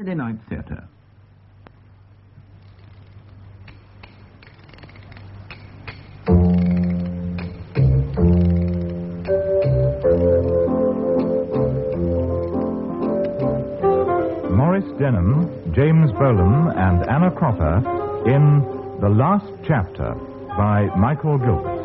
Saturday Night Theatre. Maurice Denholm, James Bolam, and Anna Cropper in The Last Chapter by Michael Gilbert.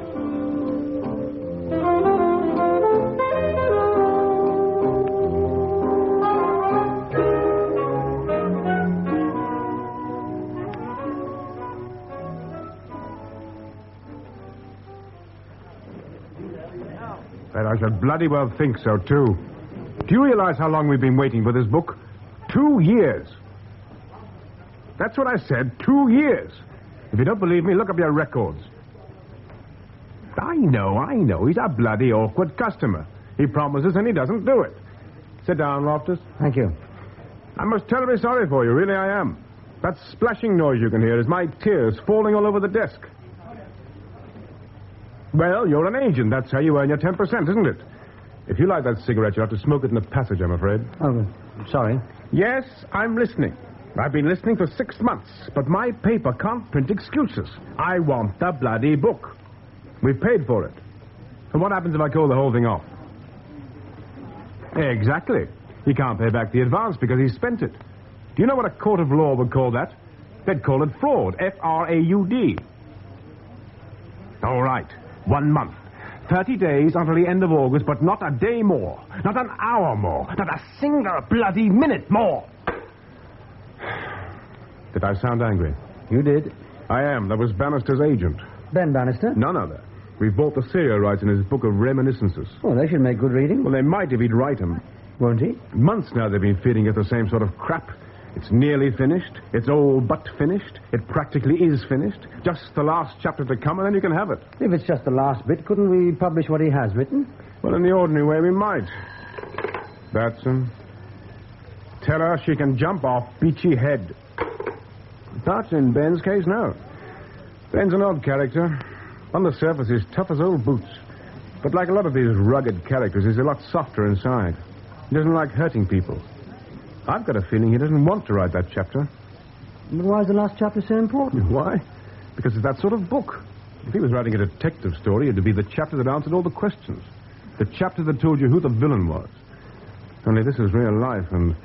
I should bloody well think so, too. Do you realize how long we've been waiting for this book? 2 years. That's what I said, 2 years. If you don't believe me, look up your records. I know. He's a bloody awkward customer. He promises and he doesn't do it. Sit down, Loftus. Thank you. I'm most terribly sorry for you, really I am. That splashing noise you can hear is my tears falling all over the desk. Well, you're an agent. That's how you earn your 10%, isn't it? If you light that cigarette, you'll have to smoke it in the passage, I'm afraid. Oh, sorry. Yes, I'm listening. I've been listening for 6 months, but my paper can't print excuses. I want the bloody book. We've paid for it. And what happens if I call the whole thing off? Exactly. He can't pay back the advance because he spent it. Do you know what a court of law would call that? They'd call it fraud. F-R-A-U-D. All right. 1 month. 30 days until the end of August, but not a day more. Not an hour more. Not a single bloody minute more. Did I sound angry? You did. I am. That was Bannister's agent. Ben Bannister? None other. We've bought the serial rights in his book of reminiscences. Oh, they should make good reading. Well, they might if he'd write them. Won't he? Months now they've been feeding it the same sort of crap. It's nearly finished. It's all but finished. It practically is finished. Just the last chapter to come, and then you can have it. If it's just the last bit, couldn't we publish what he has written? Well, in the ordinary way, we might. Batson. Tell her she can jump off Beachy Head. But in Ben's case, no. Ben's an odd character. On the surface, he's tough as old boots. But like a lot of these rugged characters, he's a lot softer inside. He doesn't like hurting people. I've got a feeling he doesn't want to write that chapter. But why is the last chapter so important? Why? Because it's that sort of book. If he was writing a detective story, it'd be the chapter that answered all the questions. The chapter that told you who the villain was. Only this is real life, and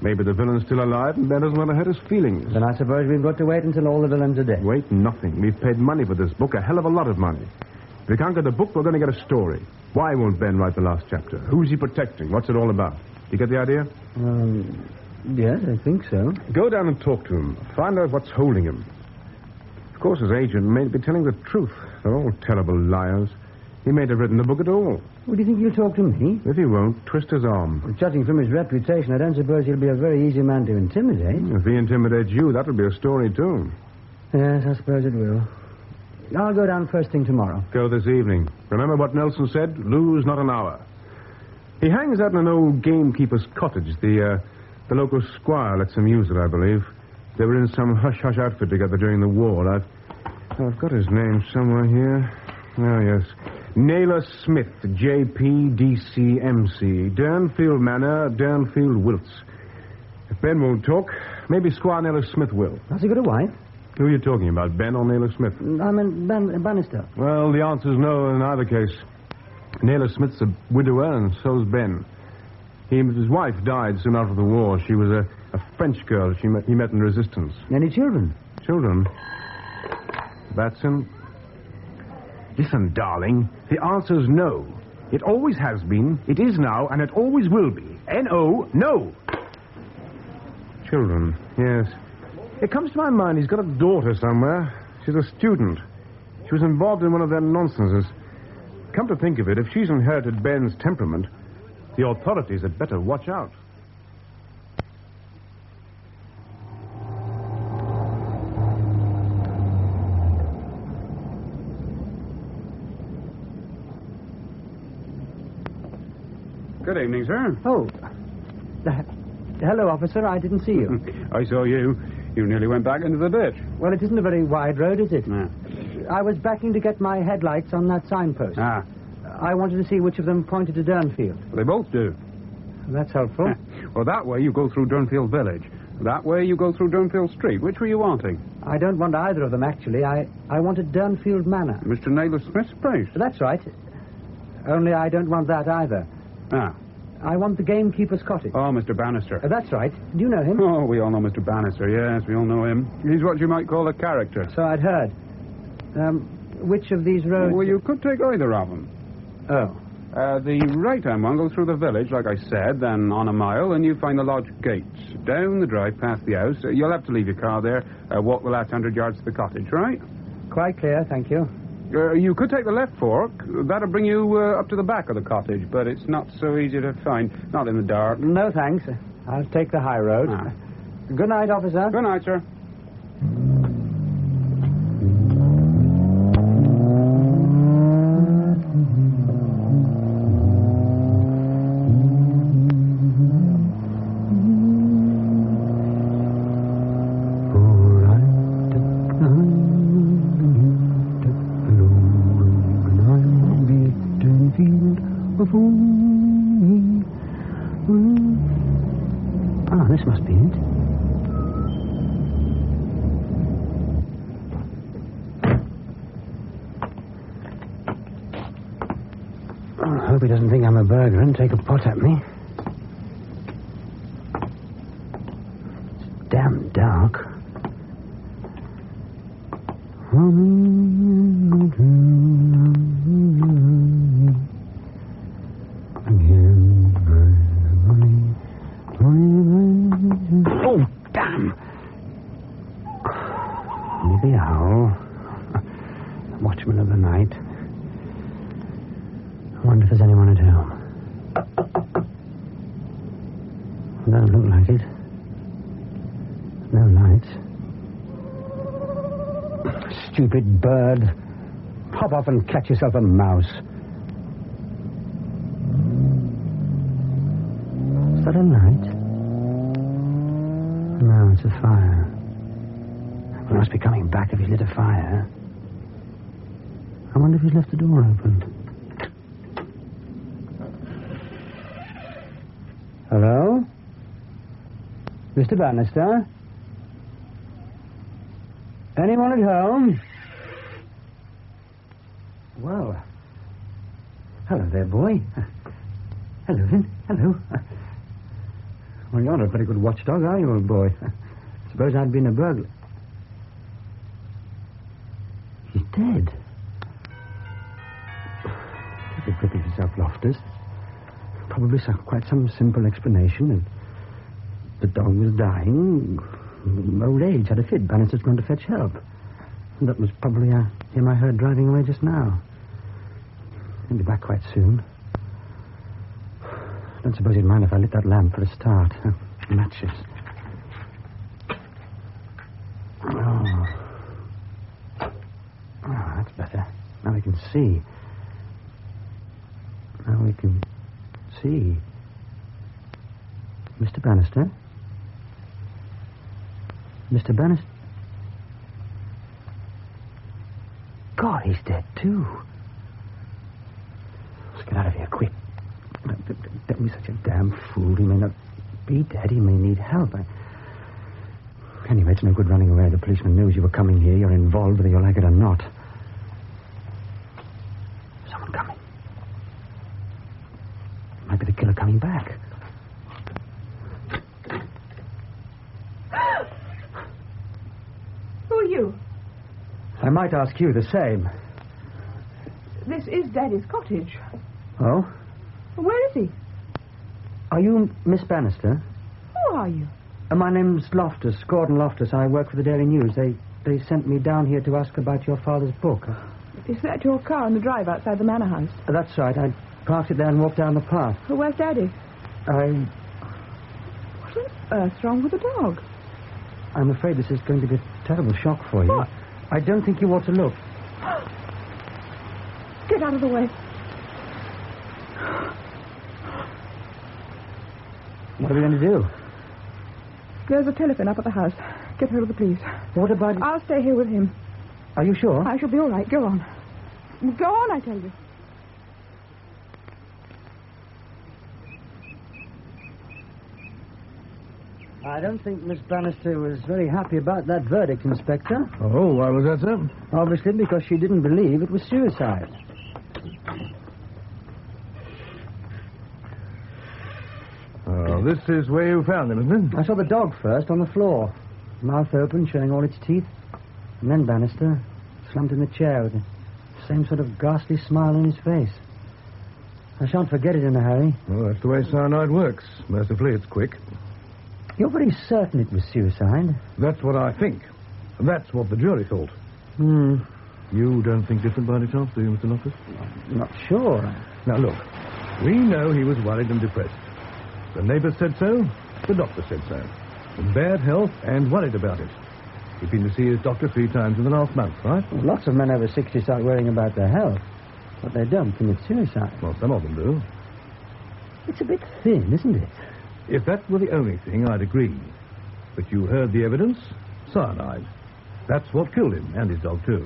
maybe the villain's still alive, and Ben doesn't want to hurt his feelings. Then I suppose we've got to wait until all the villains are dead. Wait, nothing. We've paid money for this book, a hell of a lot of money. If we can't get the book, we're going to get a story. Why won't Ben write the last chapter? Who's he protecting? What's it all about? You get the idea? Yes, I think so. Go down and talk to him. Find out what's holding him. Of course, his agent may be telling the truth. They're all terrible liars. He may have written the book at all. Well, do you think he'll talk to me? If he won't, twist his arm. Well, judging from his reputation, I don't suppose he'll be a very easy man to intimidate. If he intimidates you, that'll be a story, too. Yes, I suppose it will. I'll go down first thing tomorrow. Go this evening. Remember what Nelson said? Lose not an hour. He hangs out in an old gamekeeper's cottage. The local squire lets him use it, I believe. They were in some hush-hush outfit together during the war. I've got his name somewhere here. Oh, yes. Naylor Smith, J.P.D.C.M.C. Durnfield Manor, Durnfield Wilts. If Ben won't talk, maybe Squire Naylor Smith will. Has he got a wife? Who are you talking about, Ben or Naylor Smith? I mean, Bannister. Well, the answer's no in either case. Naylor Smith's a widower, and so's Ben. His wife died soon after the war. She was a French girl he met in resistance. Any children? Children? Batson? Listen, darling, the answer's no. It always has been, it is now, and it always will be. N-O, no. Children, yes. It comes to my mind he's got a daughter somewhere. She's a student. She was involved in one of their nonsenses. Come to think of it, if she's inherited Ben's temperament, the authorities had better watch out. Good evening, sir. Oh. Hello, officer. I didn't see you. I saw you. You nearly went back into the ditch. Well, it isn't a very wide road, is it? No. I was backing to get my headlights on that signpost. Ah. I wanted to see which of them pointed to Durnfield. Well, they both do. That's helpful. Well, that way you go through Durnfield Village. That way you go through Durnfield Street. Which were you wanting? I don't want either of them, actually. I wanted Durnfield Manor. Mr. Naylor Smith's place? That's right. Only I don't want that either. Ah. I want the gamekeeper's cottage. Oh, Mr. Bannister. That's right. Do you know him? Oh, we all know Mr. Bannister, yes, we all know him. He's what you might call a character. So I'd heard. Which of these roads... Well, you could take either of them. Oh. The right-hand one goes through the village, like I said, then on a mile, and you find the lodge gates. Down the drive, past the house. You'll have to leave your car there, walk the last 100 yards to the cottage, right? Quite clear, thank you. You could take the left fork. That'll bring you up to the back of the cottage, but it's not so easy to find. Not in the dark. No, thanks. I'll take the high road. Ah. Good night, officer. Good night, sir. Ah, this must be it. Oh, I hope he doesn't think I'm a burglar and take a pot at me. It's damn dark. Oh, damn! Only the owl. Watchman of the night. I wonder if there's anyone at home. Doesn't look like it. No lights. Stupid bird. Hop off and catch yourself a mouse. Is that a light? No, it's a fire. He must be coming back if he's lit a fire. I wonder if he's left the door open. Hello? Mr. Bannister? Anyone at home? Well, hello there, boy. Hello, then. Hello. Well, you're not a very good watchdog, are you, old boy? Suppose I'd been a burglar. He's dead. Take a grip of yourself, Loftus. Probably quite some simple explanation. The dog was dying. Old age had a fit. Bannister's going to fetch help. And that was probably him I heard driving away just now. He'll be back quite soon. I don't suppose he'd mind if I lit that lamp for a start. Matches. Oh, that's better. Now we can see. Now we can see. Mr. Bannister? Mr. Bannister? God, he's dead, too. Let's get out of here, quick. Don't be such a damn fool. He may not be dead. He may need help. Anyway, it's no good running away. The policeman knows you were coming here. You're involved, whether you like it or not. Someone coming. Might be the killer coming back. Who are you? I might ask you the same. This is Daddy's cottage. Oh? Where is he? Are you Miss Bannister? Who are you? My name's Loftus, Gordon Loftus. I work for the Daily News. They sent me down here to ask about your father's book. Is that your car in the drive outside the manor house? That's right. I parked it there and walked down the path. Where's Daddy? What on earth's wrong with the dog? I'm afraid this is going to be a terrible shock for you. What? I don't think you ought to look. Get out of the way. What are we going to do? There's a telephone up at the house. Get hold of the police. What about... I'll stay here with him. Are you sure? I shall be all right. Go on. Go on, I tell you. I don't think Miss Bannister was very happy about that verdict, Inspector. Oh, why was that, sir? Obviously because she didn't believe it was suicide. Oh, this is where you found him, isn't it? I saw the dog first on the floor, mouth open, showing all its teeth. And then Bannister slumped in the chair with the same sort of ghastly smile on his face. I shan't forget it in a hurry. Well, that's the way cyanide works. Mercifully, it's quick. You're very certain it was suicide? That's what I think. That's what the jury thought. You don't think different by any chance, do you, Mr. Loftus? I'm not sure. Now, look, we know he was worried and depressed. The neighbors said so. The doctor said so. In bad health and worried about it. He'd been to see his doctor 3 times in the last month, right? Well, lots of men over 60 start worrying about their health. But they don't commit suicide. Well, some of them do. It's a bit thin, isn't it? If that were the only thing, I'd agree. But you heard the evidence. Cyanide. That's what killed him, and his dog, too.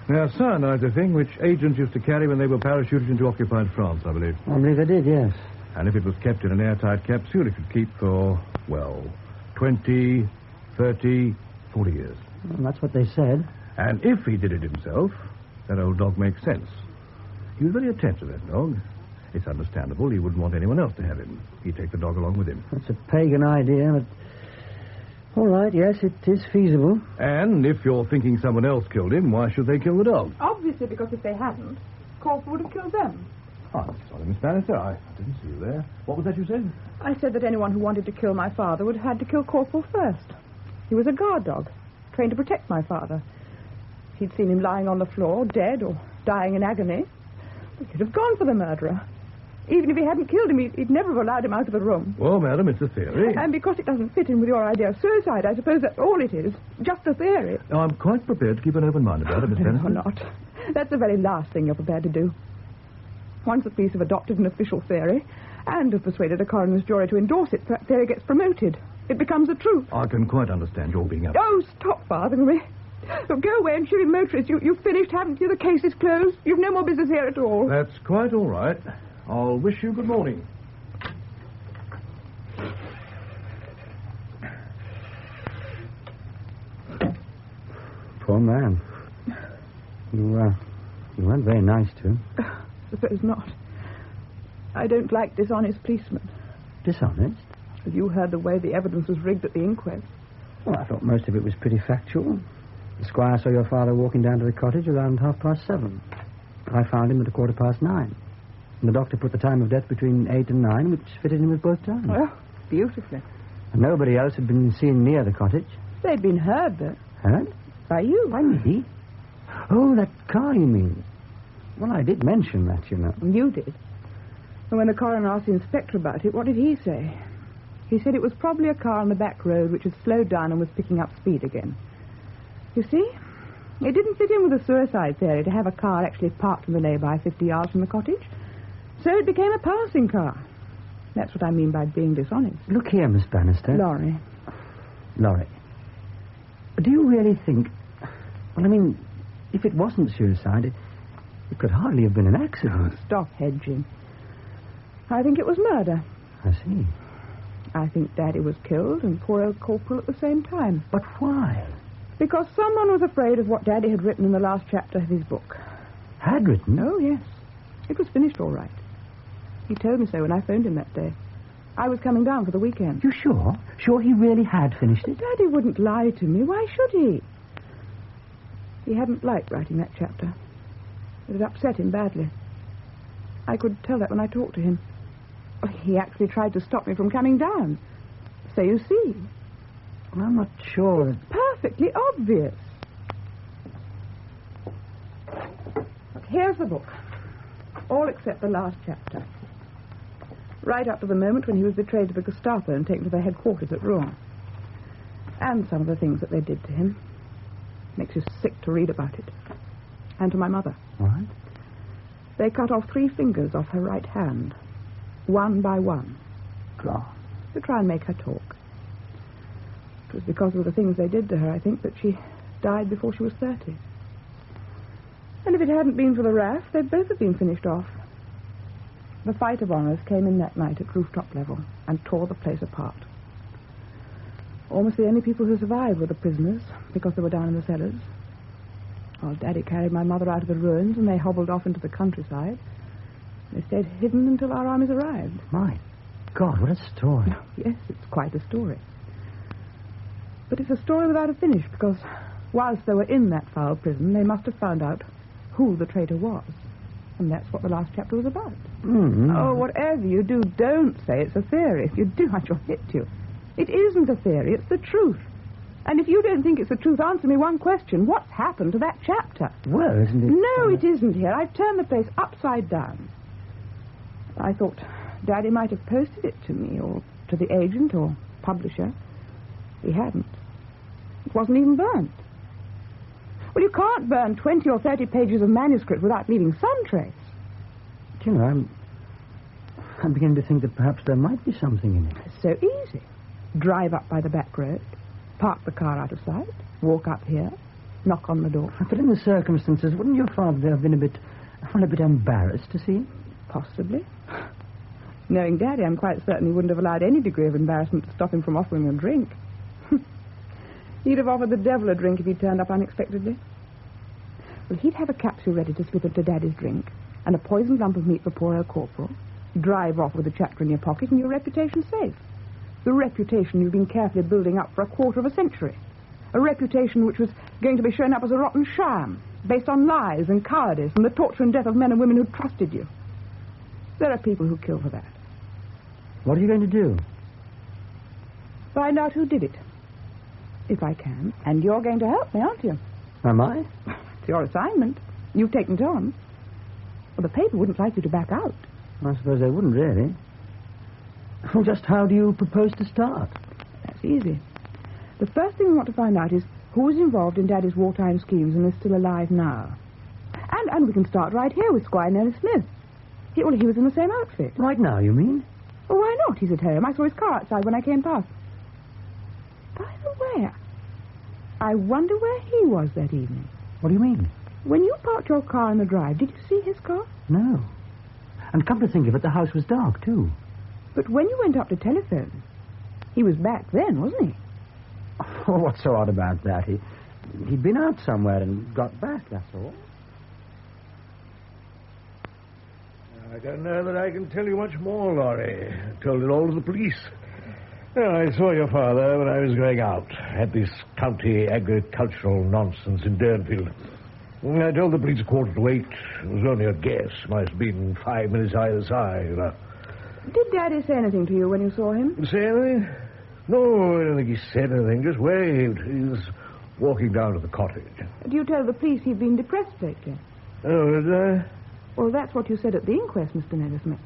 Now, cyanide's a thing which agents used to carry when they were parachuted into occupied France, I believe. I believe they did, yes. And if it was kept in an airtight capsule, it could keep for, 20, 30, 40 years. Well, that's what they said. And if he did it himself, that old dog makes sense. He was very attached to that dog. It's understandable he wouldn't want anyone else to have him. He'd take the dog along with him. That's a pagan idea, but... All right, yes, it is feasible. And if you're thinking someone else killed him, why should they kill the dog? Obviously, because if they hadn't, Corporal would have killed them. Oh, sorry, Miss Bannister. I didn't see you there. What was that you said? I said that anyone who wanted to kill my father would have had to kill Corporal first. He was a guard dog, trained to protect my father. If he'd seen him lying on the floor, dead or dying in agony, he'd have gone for the murderer. Even if he hadn't killed him, he'd never have allowed him out of the room. Well, madam, it's a theory. And because it doesn't fit in with your idea of suicide, I suppose that's all it is. Just a theory. I'm quite prepared to keep an open mind about it, Miss Bannister. No, not. That's the very last thing you're prepared to do. Once the police have adopted an official theory and have persuaded a coroner's jury to endorse it, that theory gets promoted. It becomes the truth. I can quite understand your being up. Oh, stop bothering me. Look, go away and shoot in motorists. You've finished, haven't you? The case is closed. You've no more business here at all. That's quite all right. I'll wish you good morning. Poor man. You weren't very nice to him. Suppose not. I don't like dishonest policemen. Dishonest? Have you heard the way the evidence was rigged at the inquest? Well, I thought most of it was pretty factual. The squire saw your father walking down to the cottage around 7:30. I found him at 9:15. And the doctor put the time of death between 8 and 9, which fitted in with both times. Well, beautifully. And nobody else had been seen near the cottage. They'd been heard, though. Heard? By you. By me? Oh, that car, you mean? Well, I did mention that, you know. You did. And when the coroner asked the inspector about it, what did he say? He said it was probably a car on the back road which had slowed down and was picking up speed again. You see, it didn't fit in with the suicide theory to have a car actually parked in the lay-by 50 yards from the cottage. So it became a passing car. That's what I mean by being dishonest. Look here, Miss Bannister. Laurie. Do you really think... Well, I mean, if it wasn't suicide, it could hardly have been an accident. Stop hedging. I think it was murder. I see. I think Daddy was killed and poor old Corporal at the same time. But why? Because someone was afraid of what Daddy had written in the last chapter of his book. Had written? Oh, yes. It was finished all right. He told me so when I phoned him that day. I was coming down for the weekend. You sure? Sure he really had finished it? Daddy wouldn't lie to me. Why should he? He hadn't liked writing that chapter. It had upset him badly. I could tell that when I talked to him. He actually tried to stop me from coming down. So you see. Well, I'm not sure. Perfectly obvious. Look, here's the book. All except the last chapter. Right up to the moment when he was betrayed to the Gestapo and taken to their headquarters at Rouen. And some of the things that they did to him. Makes you sick to read about it. And to my mother. What? They cut off 3 fingers off her right hand. One by one. God. To try and make her talk. It was because of the things they did to her, I think, that she died before she was 30. And if it hadn't been for the RAF, they'd both have been finished off. The fight of honours came in that night at rooftop level and tore the place apart. Almost the only people who survived were the prisoners, because they were down in the cellars. Well, Daddy carried my mother out of the ruins, and they hobbled off into the countryside. They stayed hidden until our armies arrived. My God, what a story. Yes, it's quite a story. But it's a story without a finish, because whilst they were in that foul prison, they must have found out who the traitor was. And that's what the last chapter was about. Mm-hmm. Oh, whatever you do, don't say it's a theory. If you do, I shall hit you. It isn't a theory, it's the truth. And if you don't think it's the truth, answer me one question. What's happened to that chapter? Well, isn't it... No, it isn't here. I've turned the place upside down. I thought Daddy might have posted it to me, or to the agent or publisher. He hadn't. It wasn't even burnt. Well, you can't burn 20 or 30 pages of manuscript without leaving some trace. You know, I'm beginning to think that perhaps there might be something in it. It's so easy. Drive up by the back road, park the car out of sight, walk up here, knock on the door. But in the circumstances, wouldn't your father have been a bit embarrassed to see him? Possibly. Knowing Daddy, I'm quite certain he wouldn't have allowed any degree of embarrassment to stop him from offering a drink. He'd have offered the devil a drink if he'd turned up unexpectedly. Well, he'd have a capsule ready to slip into Daddy's drink, and a poisoned lump of meat for poor old Corporal. Drive off with a chapter in your pocket, and your reputation's safe. The reputation you've been carefully building up for a quarter of a century. A reputation which was going to be shown up as a rotten sham, based on lies and cowardice and the torture and death of men and women who trusted you. There are people who kill for that. What are you going to do? Find out who did it. If I can. And you're going to help me, aren't you? Am I? It's your assignment. You've taken it on. Well, the paper wouldn't like you to back out. I suppose they wouldn't, really. Well, just how do you propose to start? That's easy. The first thing we want to find out is who was involved in Daddy's wartime schemes and is still alive now. And we can start right here with Squire Nellie Smith. He was in the same outfit. Right now, you mean? Well, why not? He's at home. I saw his car outside when I came past. By the way, I wonder where he was that evening. What do you mean? When you parked your car in the drive, did you see his car? No. And come to think of it, the house was dark, too. But when you went up to telephone, he was back then, wasn't he? Oh, what's so odd about that? He'd been out somewhere and got back, that's all. I don't know that I can tell you much more, Laurie. I told it all to the police. Well, I saw your father when I was going out at this county agricultural nonsense in Durnfield. I told the police 7:45. It was only a guess. Might have been 5 minutes either side. Did Daddy say anything to you when you saw him? Say anything? No, I don't think he said anything. Just waved. He was walking down to the cottage. Do you tell the police he'd been depressed lately? Oh, did I? Well, that's what you said at the inquest, Mr. Nellie Smith.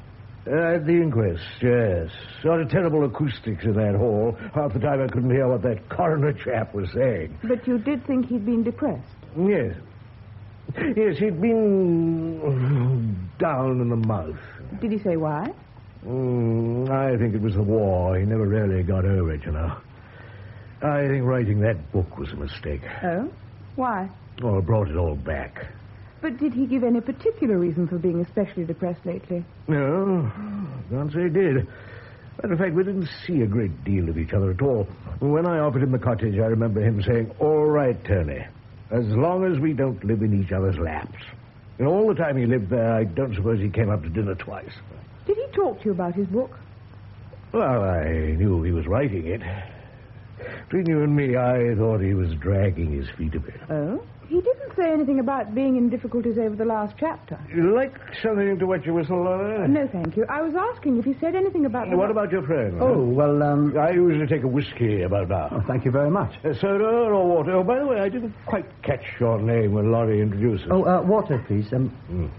At the inquest, yes. Sort of terrible acoustics in that hall. Half the time I couldn't hear what that coroner chap was saying. But you did think he'd been depressed? Yes. Yes, he'd been down in the mouth. Did he say why? I think it was the war. He never really got over it, you know. I think writing that book was a mistake. Oh? Why? Oh, it brought it all back. But did he give any particular reason for being especially depressed lately? No, can't say he did. Matter of fact, we didn't see a great deal of each other at all. When I offered him the cottage, I remember him saying, "All right, Tony, as long as we don't live in each other's laps." And all the time he lived there, I don't suppose he came up to dinner twice. Did he talk to you about his book? Well, I knew he was writing it. Between you and me, I thought he was dragging his feet a bit. Oh? He didn't say anything about being in difficulties over the last chapter. You like something to wet your whistle, Laura? No, thank you. I was asking if he said anything about... What about your friend? Oh, well, I usually take a whiskey about now. Oh, thank you very much. Soda or water? Oh, by the way, I didn't quite catch your name when Laurie introduced us. Oh, water, please.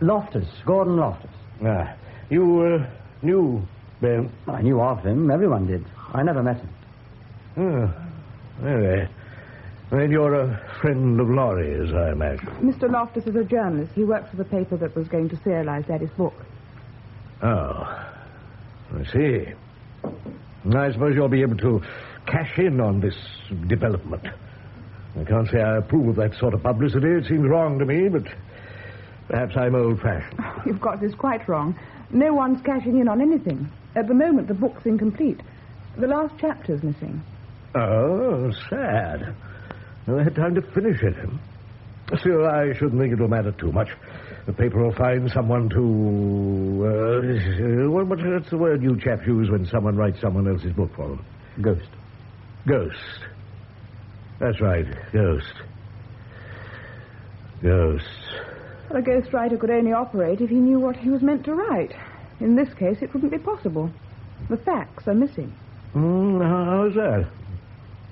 Loftus, Gordon Loftus. Ah, you knew Ben? I knew of him. Everyone did. I never met him. Oh, anyway. Then you're a friend of Laurie's, I imagine. Mr. Loftus is a journalist. He works for the paper that was going to serialize Daddy's book. Oh, I see. I suppose you'll be able to cash in on this development. I can't say I approve of that sort of publicity. It seems wrong to me, but perhaps I'm old-fashioned. Oh, you've got this quite wrong. No one's cashing in on anything. At the moment, the book's incomplete. The last chapter's missing. Oh, sad. I had time to finish it. Still, I shouldn't think it'll matter too much. The paper will find someone to... what's the word you chaps use when someone writes someone else's book for them? Ghost. Ghost. That's right, ghost. Ghost. Well, a ghostwriter could only operate if he knew what he was meant to write. In this case, it wouldn't be possible. The facts are missing. How's that?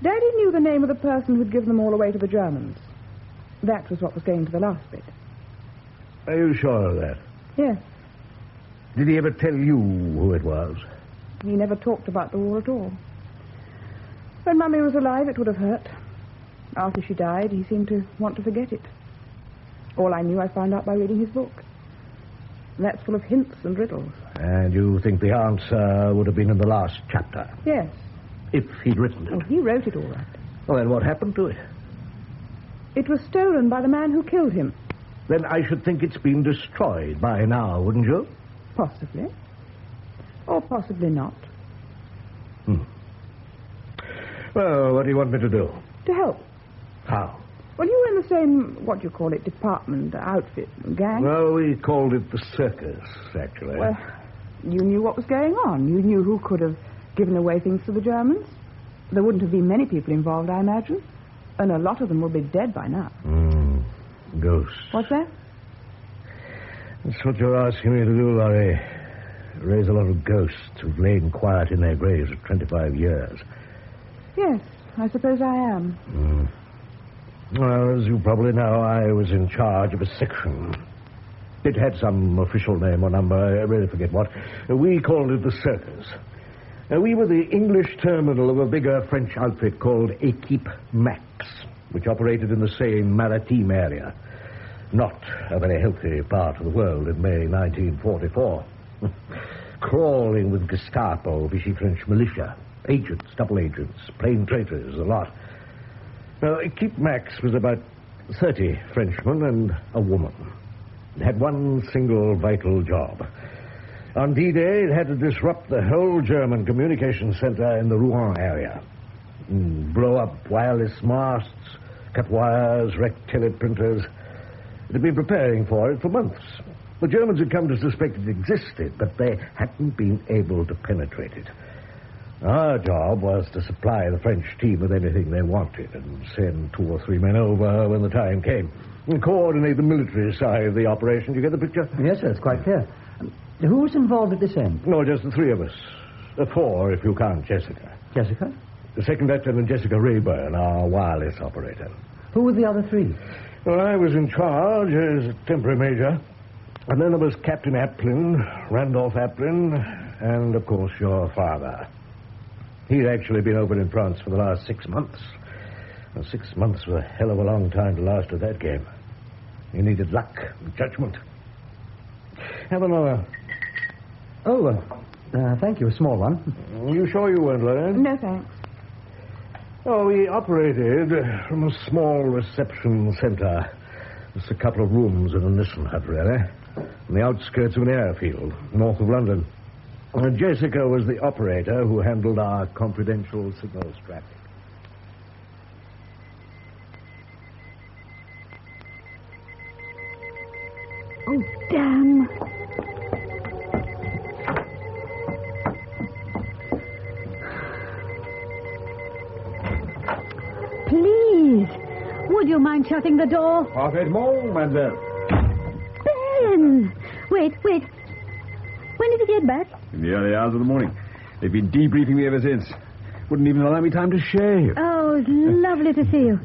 Daddy knew the name of the person who'd given them all away to the Germans. That was what was going to the last bit. Are you sure of that? Yes. Did he ever tell you who it was? He never talked about the war at all. When Mummy was alive, it would have hurt. After she died, he seemed to want to forget it. All I knew I found out by reading his book. And that's full of hints and riddles. And you think the answer would have been in the last chapter? Yes. If he'd written it? Oh, he wrote it all right. Well, then what happened to it? It was stolen by the man who killed him. Then I should think it's been destroyed by now, wouldn't you? Possibly. Or possibly not. Well, what do you want me to do? To help. How? Well, you were in the same, what do you call it, department, outfit, gang. Well, we called it the circus, actually. Well, you knew what was going on. You knew who could have given away things to the Germans. There wouldn't have been many people involved, I imagine. And a lot of them will be dead by now. Ghosts. What's that? That's what you're asking me to do, Laurie. Raise a lot of ghosts who've lain quiet in their graves for 25 years. Yes, I suppose I am. Well, as you probably know, I was in charge of a section. It had some official name or number, I really forget what. We called it the circus. We were the English terminal of a bigger French outfit called Equipe Max, which operated in the same maritime area. Not a very healthy part of the world in May 1944. Crawling with Gestapo, Vichy French militia, agents, double agents, plain traitors, a lot. Now, Equipe Max was about 30 Frenchmen and a woman. It had one single vital job. On D-Day, it had to disrupt the whole German communication center in the Rouen area. Blow up wireless masts, cut wires, wreck teleprinters. It had been preparing for it for months. The Germans had come to suspect it existed, but they hadn't been able to penetrate it. Our job was to supply the French team with anything they wanted and send 2 or 3 men over when the time came. And coordinate the military side of the operation. Do you get the picture? Yes, sir, it's quite clear. Who was involved at this end? No, just the 3 of us. 4, if you count Jessica. Jessica? The second lieutenant, Jessica Rayburn, our wireless operator. Who were the other 3? Well, I was in charge as a temporary major. And then there was Captain Aplin, Randolph Aplin, and, of course, your father. He'd actually been over in France for the last 6 months. Well, 6 months was a hell of a long time to last at that game. You needed luck and judgment. Have another. Oh, thank you. A small one. You sure you weren't learned? No, thanks. Oh, we operated from a small reception center. Just a couple of rooms in a Nissen hut, really. On the outskirts of an airfield, north of London. Jessica was the operator who handled our confidential signals traffic. Oh, damn. Please, would you mind shutting the door? Parfaitement, mademoiselle. Ben! Wait. When did he get back? In the early hours of the morning. They've been debriefing me ever since. Wouldn't even allow me time to shave. Oh, it's lovely to see you.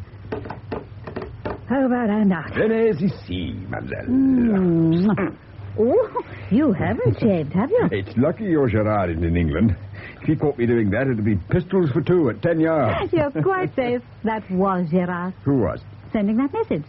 How about I not? Venez ici, mademoiselle. Oh, you haven't shaved, have you? It's lucky your Gerard isn't in England. If he caught me doing that, it'd be pistols for 2 at 10 yards. You're quite safe. That was Gerard. Who was? Sending that message.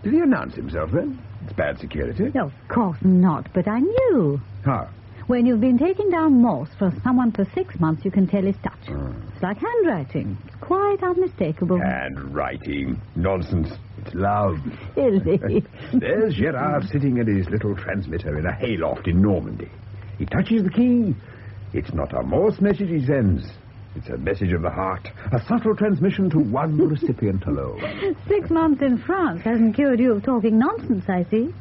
Did he announce himself then? It's bad security. Of course not, but I knew. How? When you've been taking down Morse for someone for 6 months, you can tell his touch. It's like handwriting. It's quite unmistakable. Handwriting. Nonsense. It's love. Silly. There's Gerard sitting at his little transmitter in a hayloft in Normandy. He touches the key. It's not a Morse message he sends. It's a message of the heart. A subtle transmission to one recipient alone. 6 months in France hasn't cured you of talking nonsense, I see.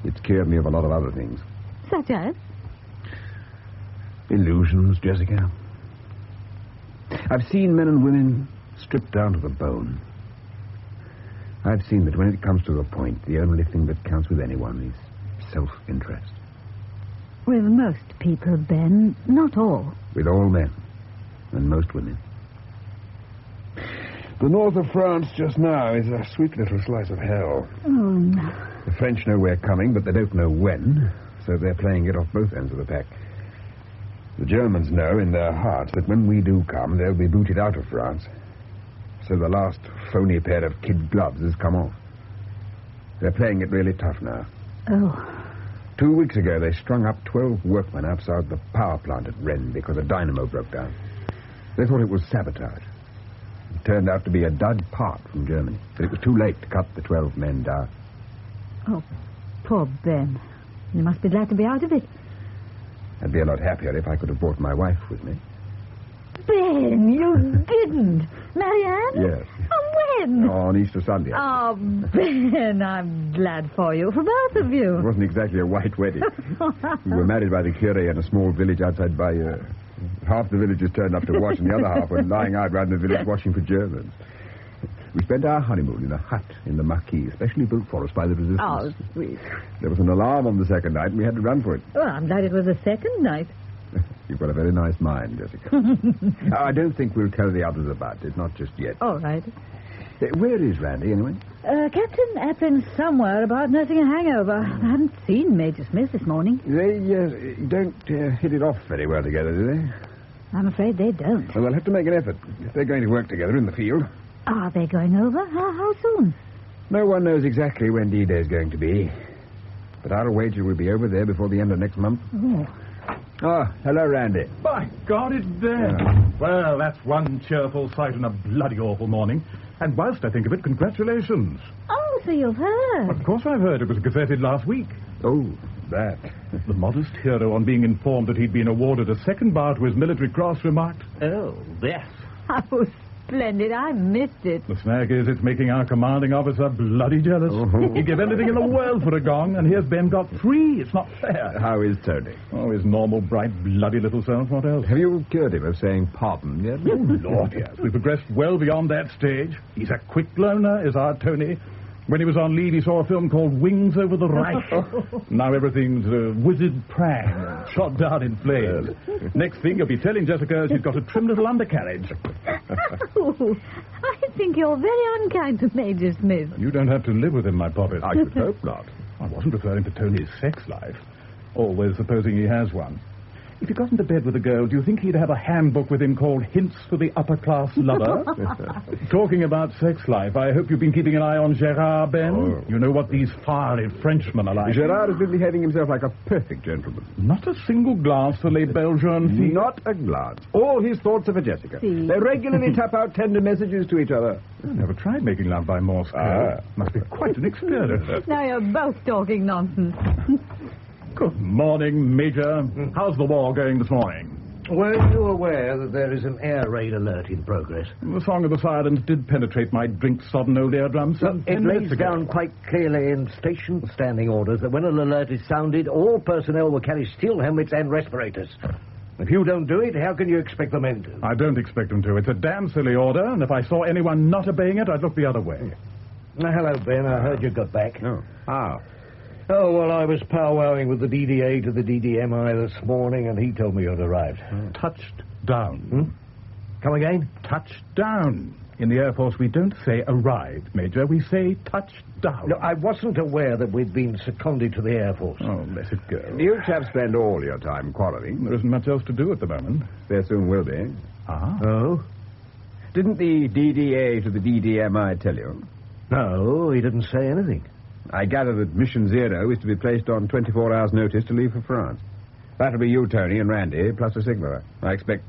It's cured me of a lot of other things. Such as? Illusions, Jessica. I've seen men and women stripped down to the bone. I've seen that when it comes to the point, the only thing that counts with anyone is self-interest. With most people, Ben. Not all. With all men and most women. The north of France just now is a sweet little slice of hell. Oh, no. The French know we're coming, but they don't know when, so they're playing it off both ends of the pack. The Germans know in their hearts that when we do come, they'll be booted out of France. So the last phony pair of kid gloves has come off. They're playing it really tough now. Oh. 2 weeks ago, they strung up 12 workmen outside the power plant at Rennes because a dynamo broke down. They thought it was sabotage. It turned out to be a dud part from Germany, but it was too late to cut the 12 men down. Oh, poor Ben. You must be glad to be out of it. I'd be a lot happier if I could have brought my wife with me. Ben, you didn't. Marianne? Yes. Oh, when? On Easter Sunday. Oh, Ben, I'm glad for you, for both of you. It wasn't exactly a white wedding. We were married by the curé in a small village outside Bayeux. Half the villagers turned up to wash, and the other half were lying out round the village washing for Germans. We spent our honeymoon in a hut in the Marquis, specially built for us by the resistance. Oh, sweet. There was an alarm on the second night, and we had to run for it. Well, I'm glad it was the second night. You've got a very nice mind, Jessica. I don't think we'll tell the others about it, not just yet. All right. Where is Randy, anyway? Captain Appin's somewhere about nursing a hangover. I haven't seen Major Smith this morning. They don't hit it off very well together, do they? I'm afraid they don't. Well, they'll have to make an effort if they're going to work together in the field. Are they going over? How soon? No one knows exactly when D-Day is going to be. But I'll wager we'll be over there before the end of next month. Oh. Oh, hello, Randy. By God, it's there. Well, that's one cheerful sight on a bloody awful morning. And whilst I think of it, congratulations. Oh, so you've heard. Of course I've heard. It was gazetted last week. Oh, that. The modest hero, on being informed that he'd been awarded a second bar to his military cross, remarked, "Oh, yes." Oh, splendid. I missed it. The snag is it's making our commanding officer bloody jealous. Oh. He'd give anything in the world for a gong, and here's Ben got 3. It's not fair. How is Tony? Oh, his normal, bright, bloody little self. What else? Have you cured him of saying pardon yet? Oh, Lord, yes. We've progressed well beyond that stage. He's a quick learner, is our Tony. When he was on leave, he saw a film called Wings Over the Reich. Now everything's wizard prang, shot down in flames. Next thing, you'll be telling Jessica she's got a trim little undercarriage. Oh, I think you're very unkind to Major Smith. You don't have to live with him, my poppet. I should hope not. I wasn't referring to Tony's sex life. Always supposing he has one. If he got into bed with a girl, do you think he'd have a handbook with him called Hints for the Upper-Class Lover? Talking about sex life, I hope you've been keeping an eye on Gerard, Ben. Oh. You know what these fiery Frenchmen are like. Gerard has been behaving himself like a perfect gentleman. Not a single glance for les Belgian filles. Not a glance. All his thoughts are for Jessica. See. They regularly tap out tender messages to each other. I never tried making love by Morse code. Must be quite an experience. Now you're both talking nonsense. Good morning, Major. How's the war going this morning? Were you aware that there is an air raid alert in progress? The song of the sirens did penetrate my drink-sodden old eardrums. It lays down quite clearly in station standing orders that when an alert is sounded, all personnel will carry steel helmets and respirators. If you don't do it, how can you expect the men to? I don't expect them to. It's a damn silly order, and if I saw anyone not obeying it, I'd look the other way. Hello, Ben. I heard you got back. Oh. How? Oh, well, I was powwowing with the DDA to the DDMI this morning, and he told me you'd arrived. Touched down. Come again? Touched down. In the Air Force, we don't say arrived, Major. We say touched down. No, I wasn't aware that we'd been seconded to the Air Force. Oh, let it go. You chaps spend all your time quarreling. There isn't much else to do at the moment. There soon will be. Ah. Oh? Didn't the DDA to the DDMI tell you? No, he didn't say anything. I gather that Mission Zero is to be placed on 24 hours' notice to leave for France. That'll be you, Tony, and Randy, plus a signaller. I expect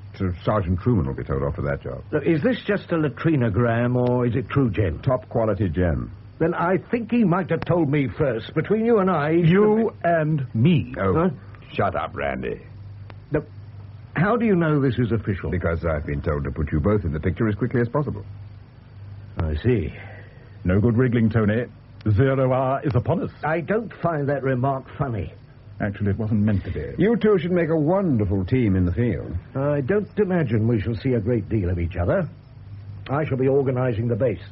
Sergeant Truman will be told off for that job. So is this just a latrinogram, or is it true gem? Top quality gem. Then I think he might have told me first. Between you and I... You and me. Oh, Huh? shut up, Randy. No. How do you know this is official? Because I've been told to put you both in the picture as quickly as possible. I see. No good wriggling, Tony. 0 hour is upon us. I don't find that remark funny. Actually, it wasn't meant to be. You two should make a wonderful team in the field. I don't imagine we shall see a great deal of each other. I shall be organizing the base.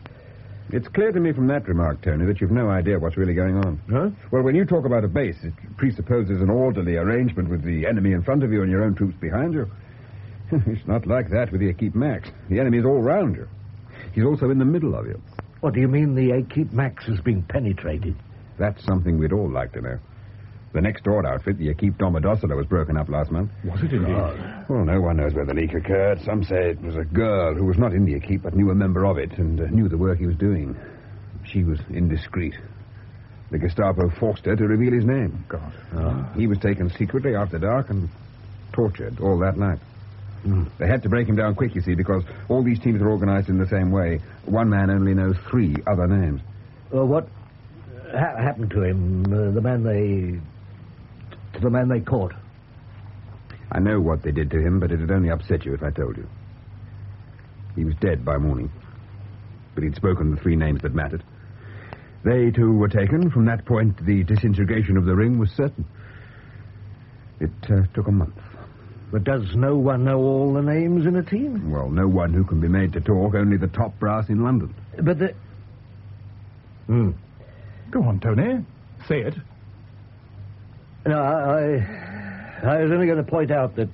It's clear to me from that remark, Tony, that you've no idea what's really going on. Huh? Well, when you talk about a base, it presupposes an orderly arrangement with the enemy in front of you and your own troops behind you. It's not like that with the Equipe Max. The enemy's all round you. He's also in the middle of you. What do you mean the Equipe Max has been penetrated? That's something we'd all like to know. The next door outfit, the Equipe Domodossola, was broken up last month. Was it indeed? Well, no one knows where the leak occurred. Some say it was a girl who was not in the Equipe but knew a member of it and knew the work he was doing. She was indiscreet. The Gestapo forced her to reveal his name. God. He was taken secretly after dark and tortured all that night. They had to break him down quick, you see, because all these teams are organized in the same way. One man only knows 3 other names. What happened to him? The man they caught? I know what they did to him, but it'd only upset you if I told you. He was dead by morning. But he'd spoken the 3 names that mattered. They, too, were taken. From that point, the disintegration of the ring was certain. It took a month. But does no one know all the names in a team? Well, no one who can be made to talk, only the top brass in London. But the... Go on, Tony. Say it. No, I was only going to point out that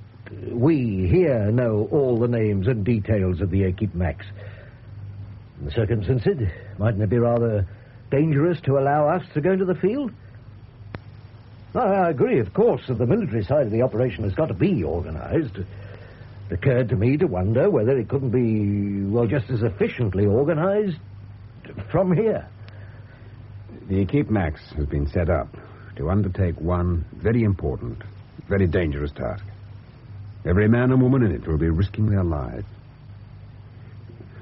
we here know all the names and details of the Equipe Max. In the circumstances, mightn't it be rather dangerous to allow us to go into the field? I agree, of course, that the military side of the operation has got to be organized. It occurred to me to wonder whether it couldn't be, well, just as efficiently organized from here. The Equipe Max has been set up to undertake one very important, very dangerous task. Every man and woman in it will be risking their lives.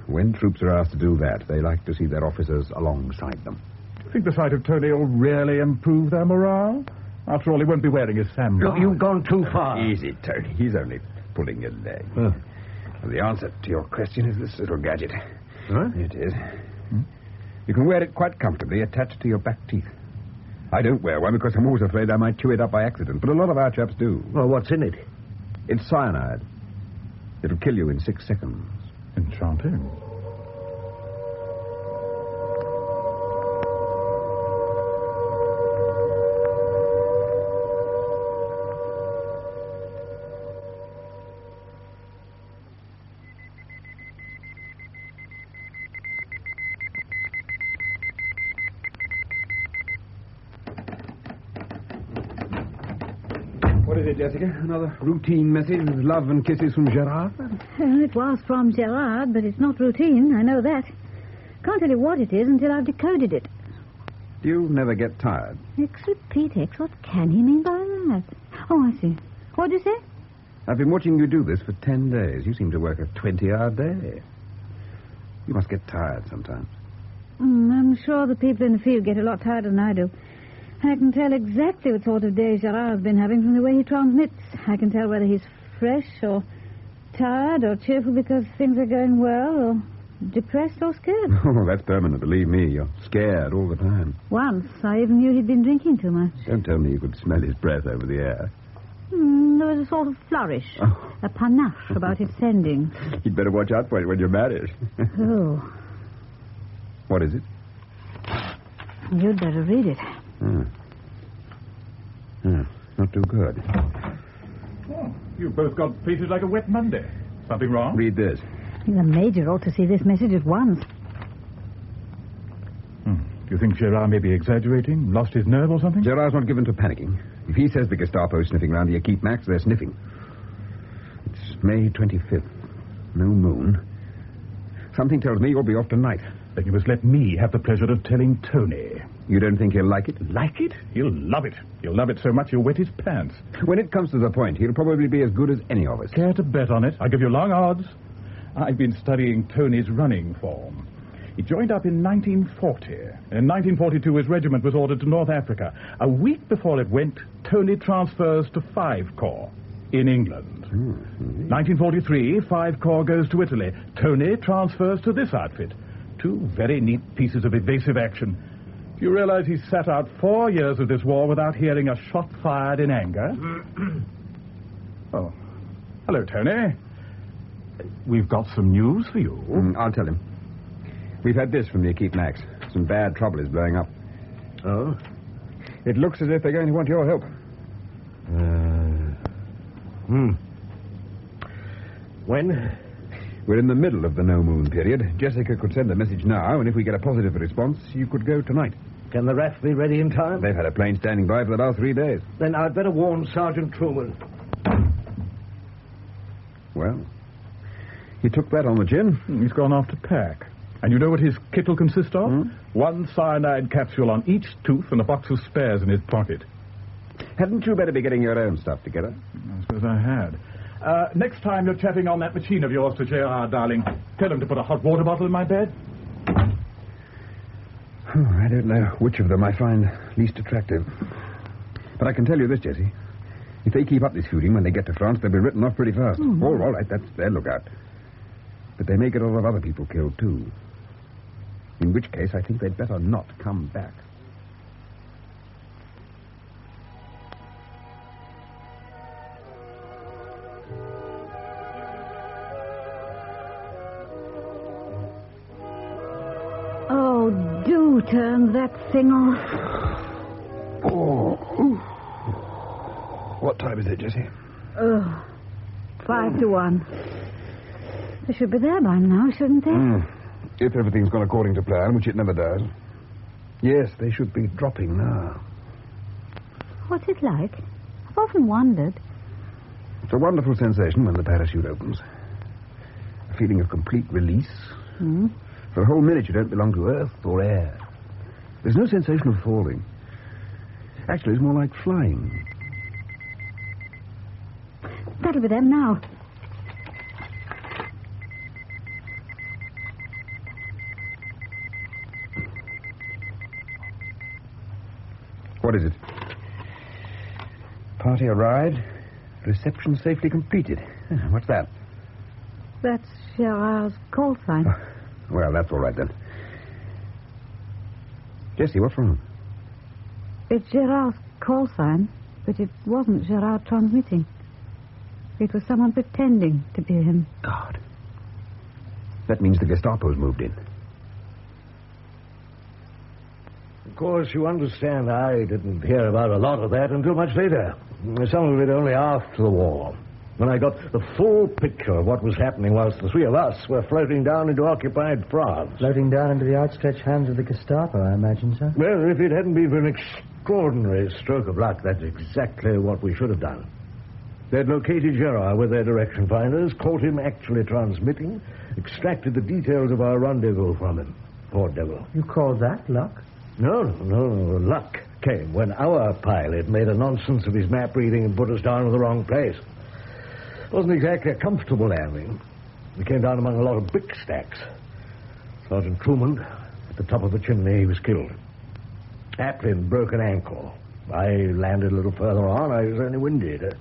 When troops are asked to do that, they like to see their officers alongside them. Do you think the sight of Tony will really improve their morale? After all, he won't be wearing his sandals. Look, you've gone too far. Easy, Tony. He's only pulling your leg. And the answer to your question is this little gadget. Huh? It is. You can wear it quite comfortably attached to your back teeth. I don't wear one because I'm always afraid I might chew it up by accident, but a lot of our chaps do. Well, what's in it? It's cyanide. It'll kill you in 6 seconds. Enchanting. What is it, Jessica? Another routine message with love and kisses from Gerard? It was from Gerard, but it's not routine. I know that. Can't tell you what it is until I've decoded it. Do you never get tired? X repeat X. What can he mean by that? Oh, I see. What do you say? I've been watching you do this for 10 days. You seem to work a 20-hour day. You must get tired sometimes. I'm sure the people in the field get a lot tighter than I do. I can tell exactly what sort of day Gerard's been having from the way he transmits. I can tell whether he's fresh or tired or cheerful because things are going well or depressed or scared. Oh, that's permanent, believe me. You're scared all the time. Once, I even knew he'd been drinking too much. Don't tell me you could smell his breath over the air. There was a sort of flourish, a panache about his sending. You'd better watch out for it when you're married. Oh. What is it? You'd better read it. Not too good. Oh, you've both got faces like a wet Monday. Something wrong? Read this. The Major ought to see this message at once. Do you think Gerard may be exaggerating? Lost his nerve or something? Gerard's not given to panicking. If he says the Gestapo is sniffing around the Equipe Max, they're sniffing. It's May 25th. No moon. Something tells me you'll be off tonight. Then you must let me have the pleasure of telling Tony. You don't think he'll like it? Like it? He'll love it. He'll love it so much he'll wet his pants. When it comes to the point, he'll probably be as good as any of us. Care to bet on it? I'll give you long odds. I've been studying Tony's running form. He joined up in 1940. In 1942, his regiment was ordered to North Africa. A week before it went, Tony transfers to 5 Corps. in England. 1943, 5 Corps goes to Italy. Tony transfers to this outfit. 2 very neat pieces of evasive action. Do you realize he sat out 4 years of this war without hearing a shot fired in anger? Oh. Hello, Tony. We've got some news for you. I'll tell him. We've had this from the Keep Max. Some bad trouble is blowing up. Oh? It looks as if they're going to want your help. When? We're in the middle of the no-moon period. Jessica could send a message now, and if we get a positive response, you could go tonight. Can the RAF be ready in time? They've had a plane standing by for the last 3 days. Then I'd better warn Sergeant Truman. Well, he took that on the chin. He's gone off to pack. And you know what his kit will consist of? 1 cyanide capsule on each tooth and a box of spares in his pocket. Hadn't you better be getting your own stuff together? I suppose I had. Next time you're chatting on that machine of yours to J.R., darling, tell him to put a hot water bottle in my bed. I don't know which of them I find least attractive. But I can tell you this, Jessie. If they keep up this feuding, when they get to France, they'll be written off pretty fast. Oh, all right, that's their lookout. But they may get a lot of other people killed, too. In which case, I think they'd better not come back. Oh, do turn that thing off. Oh. What time is it, Jessie? 5 to 1. They should be there by now, shouldn't they? If everything's gone according to plan, which it never does. Yes, they should be dropping now. What's it like? I've often wondered. It's a wonderful sensation when the parachute opens. A feeling of complete release. For a whole minute you don't belong to earth or air. There's no sensation of falling. Actually, it's more like flying. That'll be them now. What is it? Party arrived. Reception safely completed. What's that? That's Gerard's call sign. Well, that's all right then. Jessie, what's wrong? It's Gerard's call sign, but it wasn't Gerard transmitting. It was someone pretending to be him. God. That means the Gestapo's moved in. Of course, you understand I didn't hear about a lot of that until much later. Some of it only after the war. When I got the full picture of what was happening whilst the 3 of us were floating down into occupied France. Floating down into the outstretched hands of the Gestapo, I imagine, sir. Well, if it hadn't been for an extraordinary stroke of luck, that's exactly what we should have done. They'd located Gerard with their direction finders, caught him actually transmitting, extracted the details of our rendezvous from him. Poor devil. You call that luck? No. Luck came when our pilot made a nonsense of his map reading and put us down in the wrong place. It wasn't exactly a comfortable landing. We came down among a lot of brick stacks. Sergeant Truman, at the top of the chimney, he was killed. Aplin broke an ankle. I landed a little further on. I was only winded.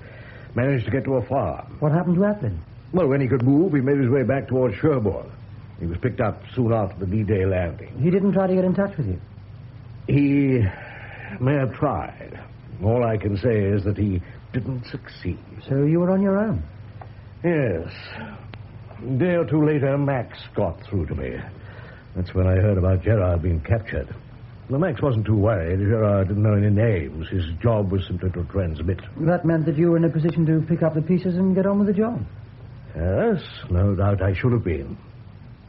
Managed to get to a farm. What happened to Aplin? Well, when he could move, he made his way back towards Cherbourg. He was picked up soon after the D-Day landing. He didn't try to get in touch with you? He may have tried. All I can say is that he didn't succeed. So you were on your own? Yes. A day or two later, Max got through to me. That's when I heard about Gerard being captured. Well, Max wasn't too worried. Gerard didn't know any names. His job was simply to transmit. That meant that you were in a position to pick up the pieces and get on with the job? Yes, no doubt I should have been.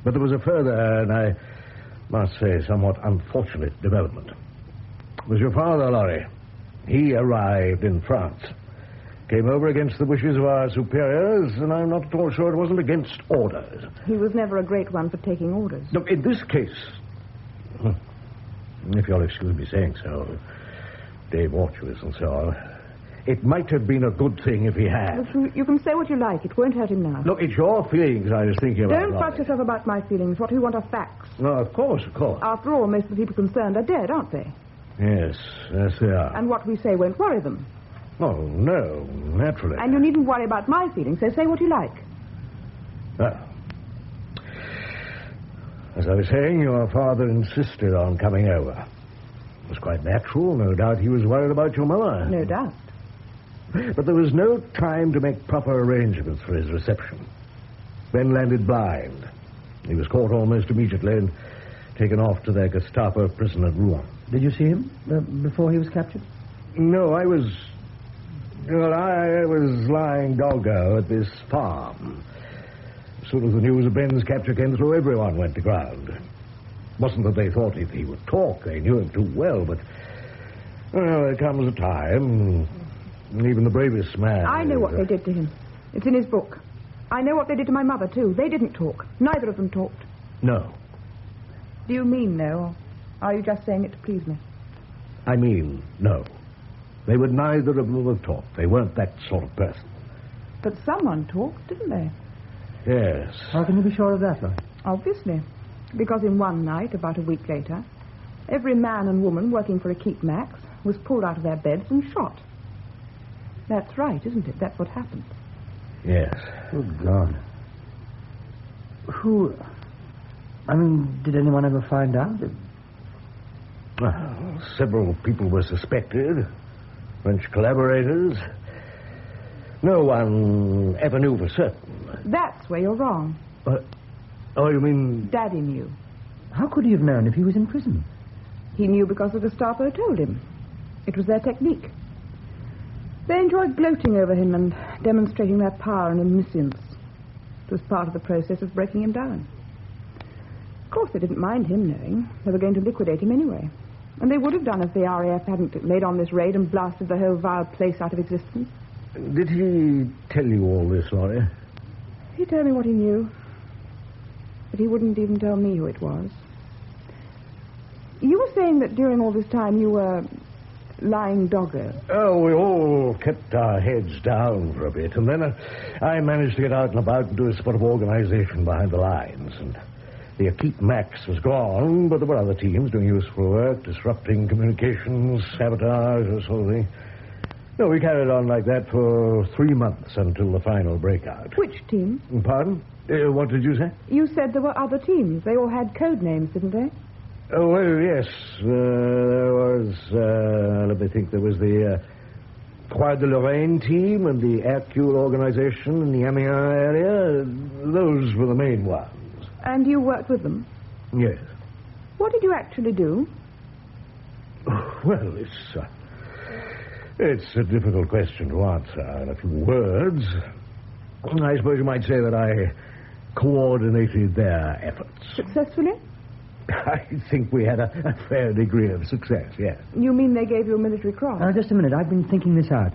But there was a further, and I must say, somewhat unfortunate development. It was your father, Laurie. He arrived in France. Came over against the wishes of our superiors, and I'm not at all sure it wasn't against orders. He was never a great one for taking orders. Look, in this case, if you'll excuse me saying so, Dave Orchard and so on, it might have been a good thing if he had. Look, you can say what you like. It won't hurt him now. Look, it's your feelings I was thinking about. Don't fuss yourself about my feelings. What we want are facts. No, of course. After all, most of the people concerned are dead, aren't they? Yes, they are. And what we say won't worry them. Oh, no, naturally. And you needn't worry about my feelings, so say what you like. Well, as I was saying, your father insisted on coming over. It was quite natural. No doubt he was worried about your mother. No doubt. But there was no time to make proper arrangements for his reception. Ben landed blind. He was caught almost immediately and taken off to their Gestapo prison at Rouen. Did you see him before he was captured? No, I was lying doggo at this farm. As soon as the news of Ben's capture came through, everyone went to ground. It wasn't that they thought he would talk. They knew him too well, but... Well, there comes a time... Even the bravest man... I know what they did to him. It's in his book. I know what they did to my mother, too. They didn't talk. Neither of them talked. No. Do you mean no, or are you just saying it to please me? I mean, no. They would neither of them have talked. They weren't that sort of person. But someone talked, didn't they? Yes. How can you be sure of that, Lloyd? Obviously. Because in one night, about a week later, every man and woman working for a keep max was pulled out of their beds and shot. That's right, isn't it? That's what happened. Yes. Good God. Who... I mean, did anyone ever find out? Well, several people were suspected. French collaborators. No one ever knew for certain. That's where you're wrong. Oh, you mean... Daddy knew. How could he have known if he was in prison? He knew because the Gestapo told him. It was their technique. They enjoyed gloating over him and demonstrating their power and omniscience. It was part of the process of breaking him down. Of course, they didn't mind him knowing. They were going to liquidate him anyway. And they would have done if the RAF hadn't made on this raid and blasted the whole vile place out of existence. Did he tell you all this, Laurie? He told me what he knew. But he wouldn't even tell me who it was. You were saying that during all this time you were lying doggo. Oh, we all kept our heads down for a bit, and then I managed to get out and about and do a sort of organization behind the lines, and the Keep Max was gone, but there were other teams doing useful work, disrupting communications, sabotage, that sort of thing. No, we carried on like that for 3 months until the final breakout. Which team? Pardon? What did you say? You said there were other teams. They all had code names, didn't they? Oh, well, yes. There was, let me think, there was the Croix de Lorraine team and the Hercule organization in the Amiens area. Those were the main ones. And you worked with them? Yes. What did you actually do? Well, it's a difficult question to answer in a few words. I suppose you might say that I coordinated their efforts. Successfully? I think we had a fair degree of success, yes. You mean they gave you a military cross? Now, just a minute. I've been thinking this out.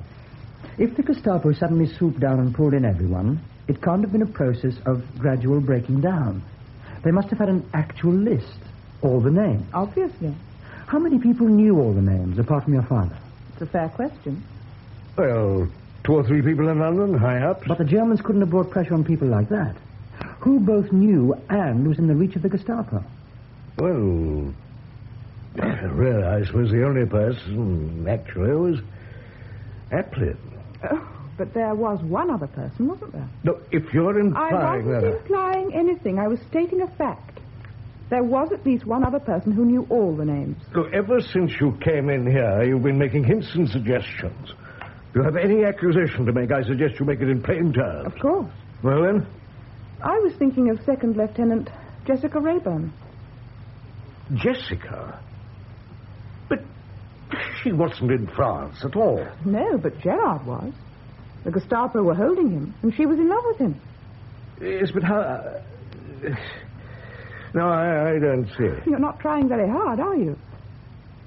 If the Gestapo suddenly swooped down and pulled in everyone, it can't have been a process of gradual breaking down. They must have had an actual list. All the names. Obviously. How many people knew all the names, apart from your father? It's a fair question. Well, 2 or 3 people in London, high up. But the Germans couldn't have brought pressure on people like that. Who both knew and was in the reach of the Gestapo? Well, really, I suppose the only person, actually, was Applin. Oh, but there was one other person, wasn't there? No, if you're implying I wasn't implying anything. I was stating a fact. There was at least one other person who knew all the names. Look, ever since you came in here, you've been making hints and suggestions. If you have any accusation to make, I suggest you make it in plain terms. Of course. Well, then? I was thinking of Second Lieutenant Jessica Rayburn. Jessica? But she wasn't in France at all. No, but Gerard was. The Gestapo were holding him, and she was in love with him. Yes, but how... No, I don't see it. You're not trying very hard, are you?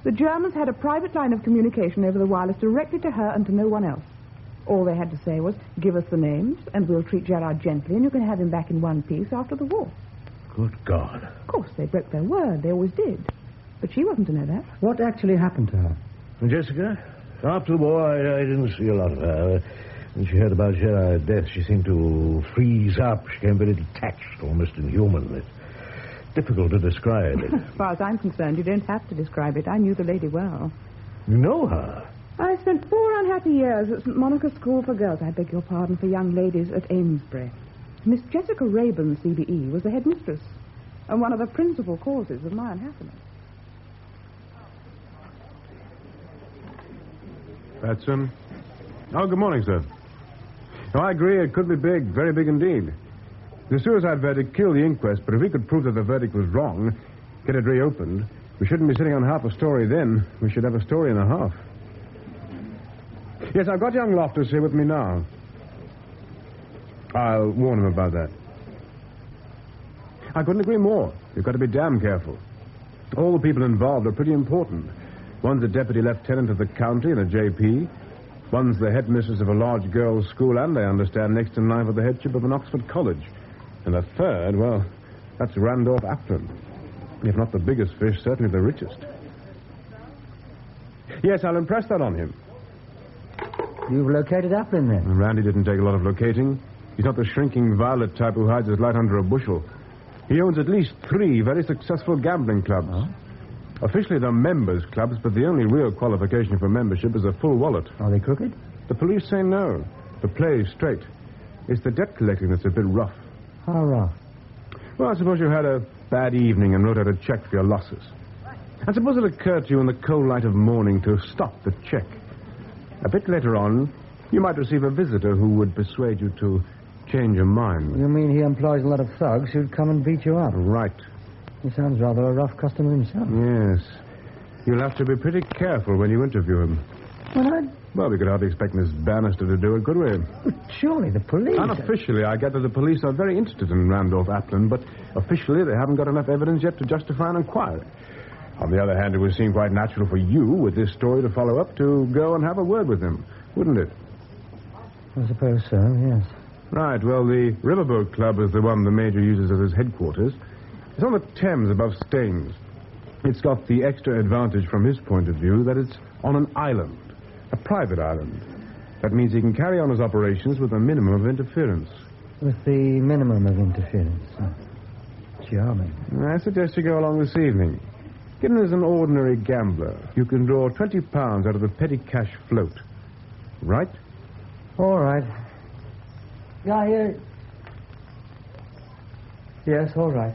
The Germans had a private line of communication over the wireless directly to her and to no one else. All they had to say was, give us the names, and we'll treat Gerard gently, and you can have him back in one piece after the war. Good God. Of course, they broke their word. They always did. But she wasn't to know that. What actually happened to her? Jessica? After the war, I didn't see a lot of her. When she heard about Gerard's death, she seemed to freeze up. She became very detached, almost inhuman. It's difficult to describe it. As far as I'm concerned, you don't have to describe it. I knew the lady well. You know her? I spent 4 unhappy years at St. Monica School for Girls, I beg your pardon, for young ladies at Amesbury. Miss Jessica Rayburn, CBE, was the headmistress, and one of the principal causes of my unhappiness. Batson? Oh, good morning, sir. Oh, I agree, it could be big, very big indeed. The suicide verdict killed the inquest, but if we could prove that the verdict was wrong, get it reopened, we shouldn't be sitting on half a story then. We should have a story and a half. Yes, I've got young Loftus here with me now. I'll warn him about that. I couldn't agree more. You've got to be damn careful. All the people involved are pretty important. One's a deputy lieutenant of the county and a JP. One's the headmistress of a large girls' school and, I understand, next in line for the headship of an Oxford college. And the third, well, that's Randolph Apton. If not the biggest fish, certainly the richest. Yes, I'll impress that on him. You've located Apton, then? Randy didn't take a lot of locating. He's not the shrinking violet type who hides his light under a bushel. He owns at least 3 very successful gambling clubs. Oh? Officially, they're members' clubs, but the only real qualification for membership is a full wallet. Are they crooked? The police say no. The play is straight. It's the debt collecting that's a bit rough. How rough? Well, I suppose you had a bad evening and wrote out a check for your losses. I suppose it occurred to you in the cold light of morning to stop the check. A bit later on, you might receive a visitor who would persuade you to change your mind. You mean he employs a lot of thugs who'd come and beat you up? Right. He sounds rather a rough customer himself. Yes. You'll have to be pretty careful when you interview him. Well, we could hardly expect Miss Bannister to do it, could we? Surely the police... Unofficially, I gather the police are very interested in Randolph Apton, but officially they haven't got enough evidence yet to justify an inquiry. On the other hand, it would seem quite natural for you, with this story to follow up, to go and have a word with him, wouldn't it? I suppose so, yes. Right, well, the Riverboat Club is the one the Major uses as his headquarters. It's on the Thames above Staines. It's got the extra advantage from his point of view that it's on an island, a private island. That means he can carry on his operations with a minimum of interference. With the minimum of interference. Charming. I suggest you go along this evening. Get in as an ordinary gambler. You can draw £20 out of the petty cash float. Right? All right. Yes, all right.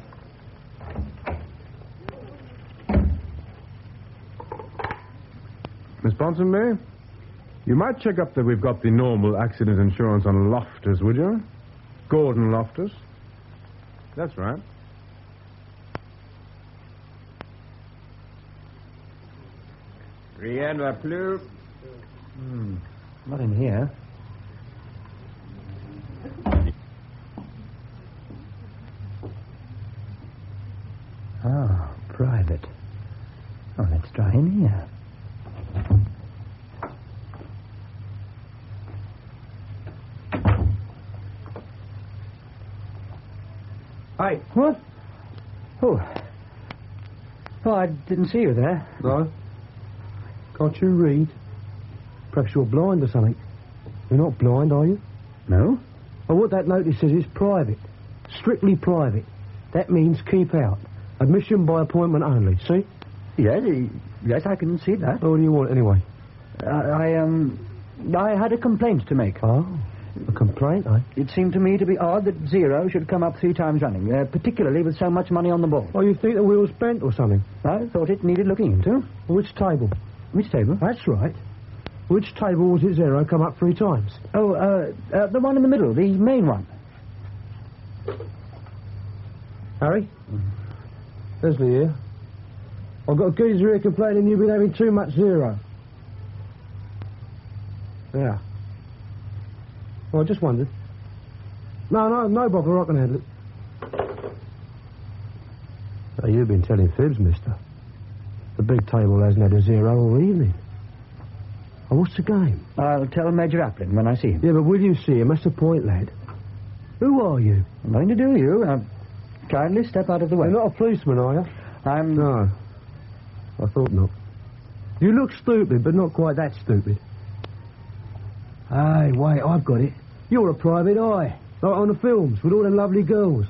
Miss Ponsonby, you might check up that we've got the normal accident insurance on Loftus, would you? Gordon Loftus. That's right. Rien va plus. Not in here. Ah, private. Oh, let's try in here. Hi. What? Oh, I didn't see you there. No? Can't you read? Perhaps you're blind or something. You're not blind, are you? No? Well, what that notice says is private. Strictly private. That means keep out. Admission by appointment only, see? Yes, I can see that. Oh, what do you want, anyway? I had a complaint to make. Oh, a complaint, eh? It seemed to me to be odd that 0 should come up 3 times running, particularly with so much money on the board. Oh, you think the wheel's bent or something? I thought it needed looking into. Which table? Which table? That's right. Which table was it 0 come up 3 times? Oh, the one in the middle, the main one. Harry? Leslie here. I've got a geezer here complaining you've been having too much 0. Yeah. Well, I just wondered. No bother, I can handle it. So you've been telling fibs, mister. The big table hasn't had a 0 all evening. Oh, what's the game? I'll tell Major Applin when I see him. Yeah, but will you see him? That's the point, lad. Who are you? Nothing to do with you. Kindly step out of the way. You're not a policeman, are you? I'm... No. I thought not. You look stupid, but not quite that stupid. Hey, wait, I've got it. You're a private eye. Like on the films, with all them lovely girls.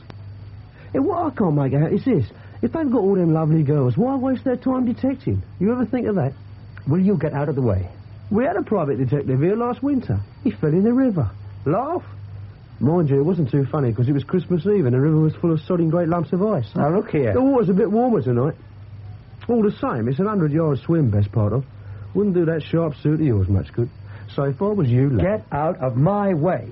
Hey, what I can't make out is this. If they've got all them lovely girls, why waste their time detecting? You ever think of that? Will you get out of the way? We had a private detective here last winter. He fell in the river. Laugh? Mind you, it wasn't too funny because it was Christmas Eve and the river was full of sodding great lumps of ice. Now, look here. The water's a bit warmer tonight. All the same, it's 100-yard swim, best part of. Wouldn't do that sharp suit of yours much good. So if I was you, lad... Get out of my way.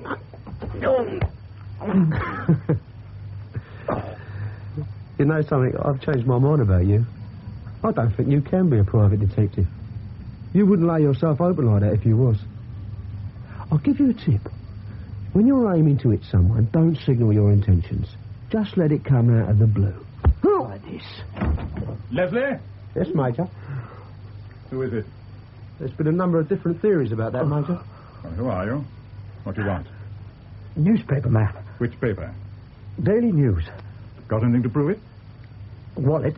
You know something? I've changed my mind about you. I don't think you can be a private detective. You wouldn't lay yourself open like that if you was. I'll give you a tip. When you're aiming to hit someone, don't signal your intentions. Just let it come out of the blue. Like this. Leslie? Yes, Major. Who is it? There's been a number of different theories about that, Major. Well, who are you? What do you want? Newspaper man. Which paper? Daily News. Got anything to prove it? Wallet.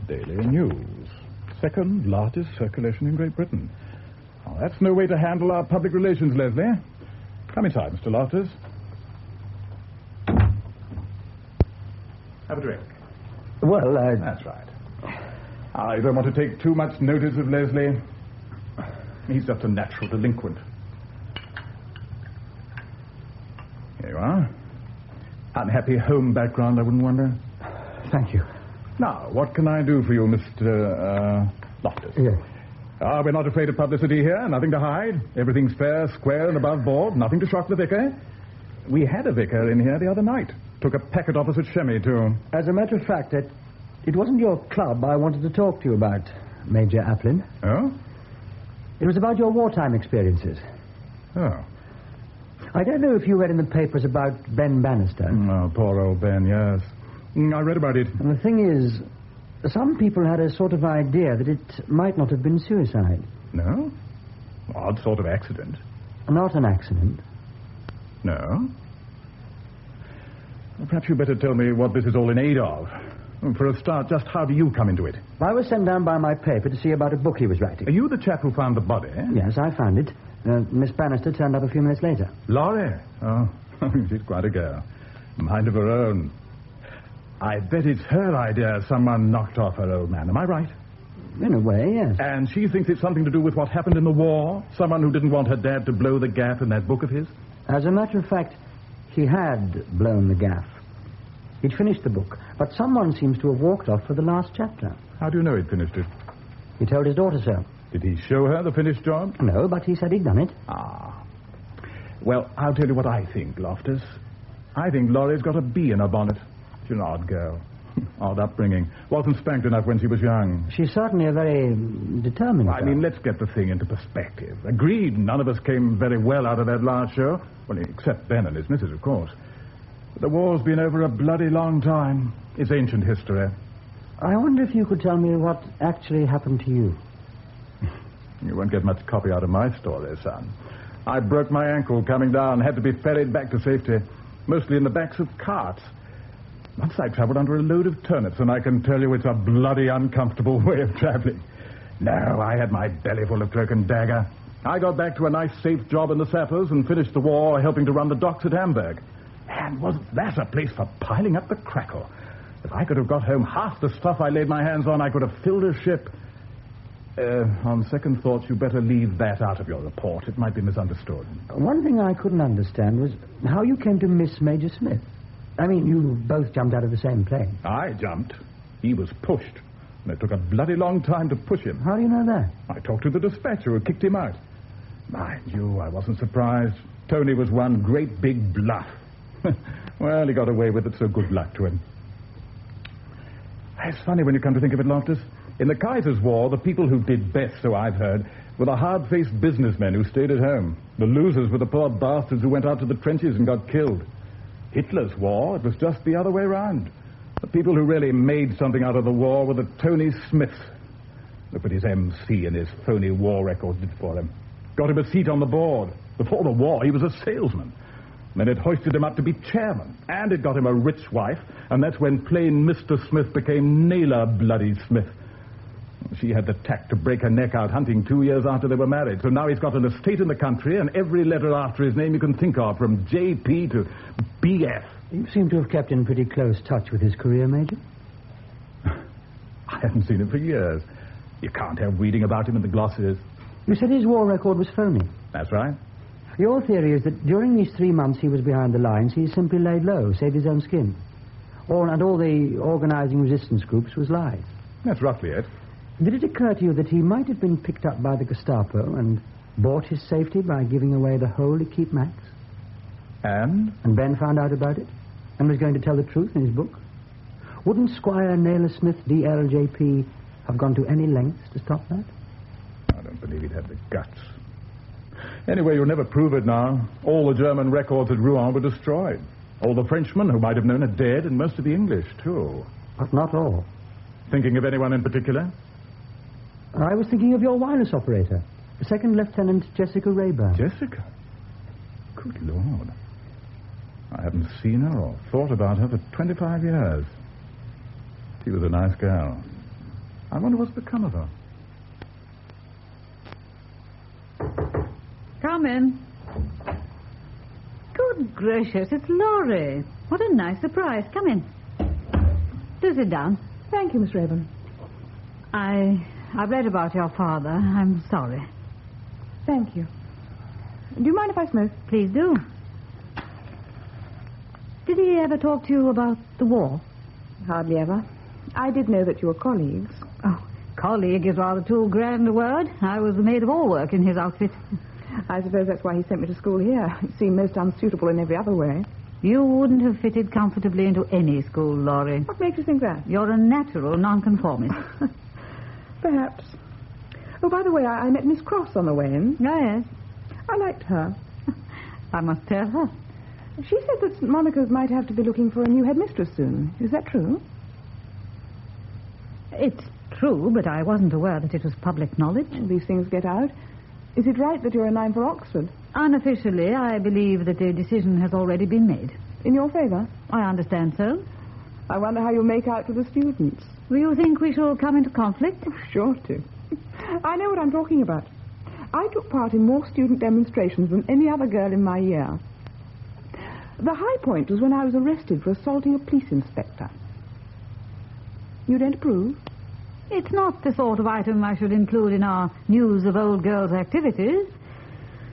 Daily News. Second largest circulation in Great Britain. Oh, that's no way to handle our public relations, Leslie. Come inside, Mr. Loftus. Have a drink. Well, That's right. I don't want to take too much notice of Leslie. He's just a natural delinquent. Here you are. Unhappy home background, I wouldn't wonder. Thank you. Now, what can I do for you, Mr. Loftus? Yes. We're not afraid of publicity here. Nothing to hide. Everything's fair, square, and above board. Nothing to shock the vicar. We had a vicar in here the other night. Took a packet opposite Shemmy, too. As a matter of fact, it wasn't your club I wanted to talk to you about, Major Applin. Oh? It was about your wartime experiences. Oh. I don't know if you read in the papers about Ben Bannister. Oh, poor old Ben, yes. I read about it. And the thing is, some people had a sort of idea that it might not have been suicide. No? Odd sort of accident. Not an accident. No? Well, perhaps you'd better tell me what this is all in aid of. For a start, just how do you come into it? I was sent down by my paper to see about a book he was writing. Are you the chap who found the body? Yes, I found it. Miss Bannister turned up a few minutes later. Laurie? Oh, she's quite a girl. Mind of her own. I bet it's her idea someone knocked off her old man. Am I right? In a way, yes. And she thinks it's something to do with what happened in the war? Someone who didn't want her dad to blow the gaff in that book of his? As a matter of fact, he had blown the gaff. He'd finished the book, but someone seems to have walked off for the last chapter. How do you know he'd finished it? He told his daughter so. Did he show her the finished job? No, but he said he'd done it. Ah. Well, I'll tell you what I think, Loftus. I think Laurie's got a bee in her bonnet. She's an odd girl. Odd upbringing. Wasn't spanked enough when she was young. She's certainly a very determined girl. I mean, let's get the thing into perspective. Agreed, none of us came very well out of that last show. Well, except Ben and his missus, of course. But the war's been over a bloody long time. It's ancient history. I wonder if you could tell me what actually happened to you. You won't get much copy out of my story, son. I broke my ankle coming down, had to be ferried back to safety, mostly in the backs of carts. Once I travelled under a load of turnips, and I can tell you it's a bloody uncomfortable way of travelling. No, I had my belly full of cloak and dagger. I got back to a nice, safe job in the sappers and finished the war helping to run the docks at Hamburg. And wasn't that a place for piling up the crackle? If I could have got home half the stuff I laid my hands on, I could have filled a ship. On second thoughts, you better leave that out of your report. It might be misunderstood. One thing I couldn't understand was how you came to miss Major Smith. I mean, you both jumped out of the same plane. I jumped. He was pushed. And it took a bloody long time to push him. How do you know that? I talked to the dispatcher who kicked him out. Mind you, I wasn't surprised. Tony was one great big bluff. Well, he got away with it, so good luck to him. It's funny when you come to think of it, Loftus. In the Kaiser's War, the people who did best, so I've heard, were the hard-faced businessmen who stayed at home. The losers were the poor bastards who went out to the trenches and got killed. Hitler's war, it was just the other way around. The people who really made something out of the war were the Tony Smiths. Look what his MC and his phony war record did for him. Got him a seat on the board. Before the war, he was a salesman. Then it hoisted him up to be chairman. And it got him a rich wife. And that's when plain Mr. Smith became Naylor Bloody Smith. She had the tact to break her neck out hunting 2 years after they were married. So now he's got an estate in the country and every letter after his name you can think of, from J.P. to B.F. You seem to have kept in pretty close touch with his career, Major. I haven't seen him for years. You can't help reading about him in the glosses. You said his war record was phony. That's right. Your theory is that during these 3 months he was behind the lines, he simply laid low, saved his own skin. And all the organising resistance groups was lies. That's roughly it. Did it occur to you that he might have been picked up by the Gestapo and bought his safety by giving away the whole Keep Max? And? And Ben found out about it and was going to tell the truth in his book? Wouldn't Squire Naylor Smith, DLJP, have gone to any lengths to stop that? I don't believe he'd have the guts. Anyway, you'll never prove it now. All the German records at Rouen were destroyed. All the Frenchmen who might have known are dead, and most of the English, too. But not all. Thinking of anyone in particular? I was thinking of your wireless operator, Second Lieutenant Jessica Rayburn. Jessica? Good Lord. I haven't seen her or thought about her for 25 years. She was a nice girl. I wonder what's become of her. Come in. Good gracious, it's Laurie. What a nice surprise. Come in. Do sit down. Thank you, Miss Rayburn. I've read about your father. I'm sorry. Thank you. Do you mind if I smoke? Please do. Did he ever talk to you about the war? Hardly ever. I did know that you were colleagues. Oh, colleague is rather too grand a word. I was the maid of all work in his outfit. I suppose that's why he sent me to school here. It seemed most unsuitable in every other way. You wouldn't have fitted comfortably into any school, Laurie. What makes you think that? You're a natural nonconformist. Perhaps. Oh, by the way, I met Miss Cross on the way in. Oh, yes. I liked her. I must tell her. She said that St. Monica's might have to be looking for a new headmistress soon. Is that true? It's true, but I wasn't aware that it was public knowledge. These things get out. Is it right that you're in line for Oxford? Unofficially, I believe that the decision has already been made. In your favour? I understand so. I wonder how you'll make out to the students. Do you think we shall come into conflict? Sure to. I know what I'm talking about. I took part in more student demonstrations than any other girl in my year. The high point was when I was arrested for assaulting a police inspector. You don't approve? It's not the sort of item I should include in our news of old girls' activities.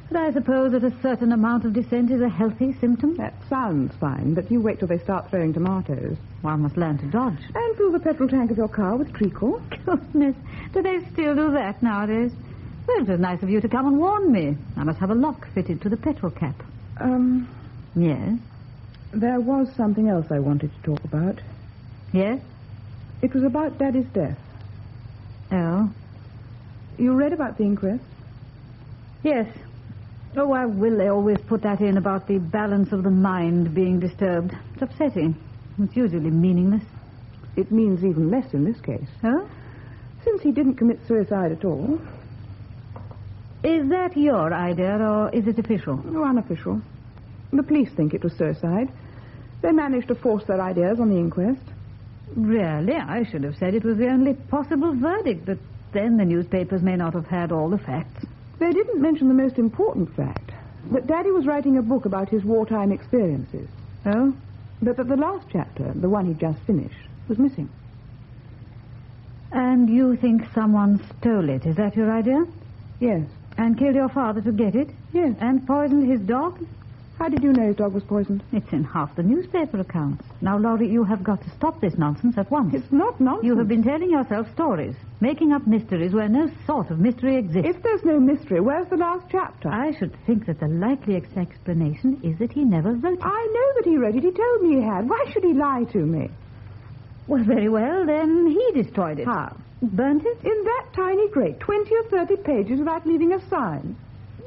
But I suppose that a certain amount of dissent is a healthy symptom. That sounds fine, but you wait till they start throwing tomatoes. One must learn to dodge. And fill the petrol tank of your car with treacle. Goodness, do they still do that nowadays? Well, it was nice of you to come and warn me. I must have a lock fitted to the petrol cap. Yes? There was something else I wanted to talk about. Yes? It was about Daddy's death. Oh? You read about the inquest? Yes. Oh, why will they always put that in about the balance of the mind being disturbed? It's upsetting. It's usually meaningless. It means even less in this case. Oh? Since he didn't commit suicide at all. Is that your idea, or is it official? Oh, unofficial. The police think it was suicide. They managed to force their ideas on the inquest. Really? I should have said it was the only possible verdict, but then the newspapers may not have had all the facts. They didn't mention the most important fact, that Daddy was writing a book about his wartime experiences. Oh? But that the last chapter, the one he'd just finished, was missing. And you think someone stole it? Is that your idea? Yes. And killed your father to get it? Yes. And poisoned his dog? How did you know his dog was poisoned? It's in half the newspaper accounts. Now, Laurie, you have got to stop this nonsense at once. It's not nonsense. You have been telling yourself stories, making up mysteries where no sort of mystery exists. If there's no mystery, where's the last chapter? I should think that the likeliest explanation is that he never wrote it. I know that he wrote it. He told me he had. Why should he lie to me? Well, very well, then he destroyed it. How? Burnt it? In that tiny grate, 20 or 30 pages without leaving a sign.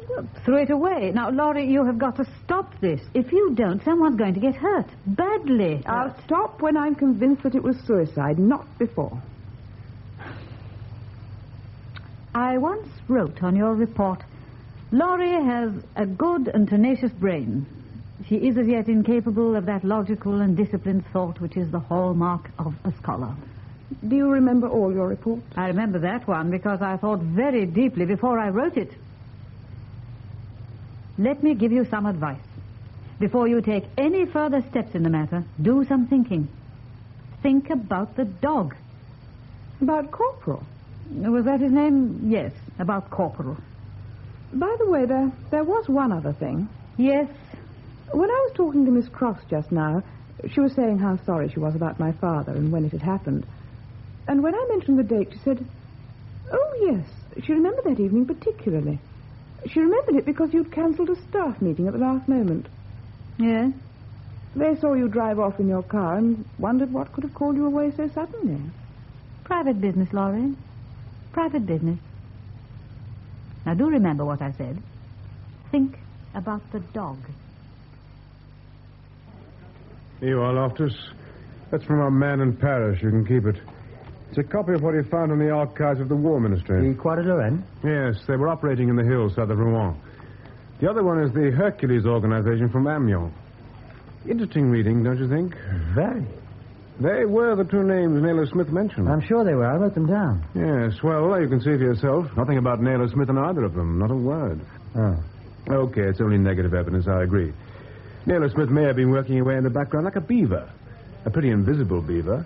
Well, threw it away. Now, Laurie, you have got to stop this. If you don't, someone's going to get hurt. Badly. I'll stop when I'm convinced that it was suicide, not before. I once wrote on your report, Laurie has a good and tenacious brain. She is as yet incapable of that logical and disciplined thought which is the hallmark of a scholar. Do you remember all your reports? I remember that one because I thought very deeply before I wrote it. Let me give you some advice. Before you take any further steps in the matter, do some thinking. Think about the dog. About Corporal? Was that his name? Yes, about Corporal. By the way, there was one other thing. Yes? When I was talking to Miss Cross just now, she was saying how sorry she was about my father and when it had happened. And when I mentioned the date, she said, oh, yes, she remembered that evening particularly. She remembered it because you'd cancelled a staff meeting at the last moment. Yes? They saw you drive off in your car and wondered what could have called you away so suddenly. Private business, Laurie. Private business. Now, do remember what I said. Think about the dog. Here you are, Loftus. That's from our man in Paris. You can keep it. It's a copy of what he found in the archives of the War Ministry. The Croix de Lorraine? Yes, they were operating in the hills south of Rouen. The other one is the Hercules organization from Amiens. Interesting reading, don't you think? Very. They were the two names Naylor Smith mentioned. I'm sure they were. I wrote them down. Yes, well, you can see for yourself. Nothing about Naylor Smith in either of them. Not a word. Oh. Okay, it's only negative evidence, I agree. Naylor Smith may have been working away in the background like a beaver. A pretty invisible beaver.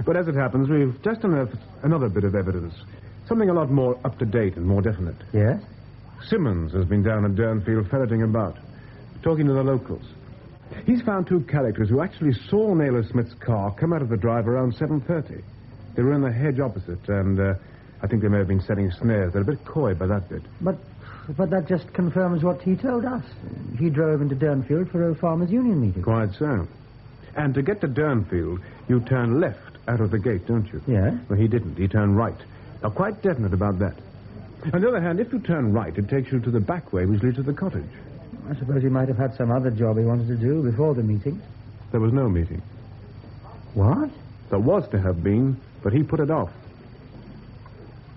But as it happens, we've just unearthed another bit of evidence. Something a lot more up-to-date and more definite. Yes? Simmons has been down at Durnfield ferreting about, talking to the locals. He's found two characters who actually saw Naylor Smith's car come out of the drive around 7:30. They were in the hedge opposite, and I think they may have been setting snares. They're a bit coy by that bit. But that just confirms what he told us. He drove into Durnfield for a farmers' union meeting. Quite so. And to get to Durnfield, you turn left out of the gate, don't you? Yeah? Well, he didn't. He turned right. Now, quite definite about that. On the other hand, if you turn right, it takes you to the back way, which leads to the cottage. I suppose he might have had some other job he wanted to do before the meeting. There was no meeting. What? There was to have been, but he put it off.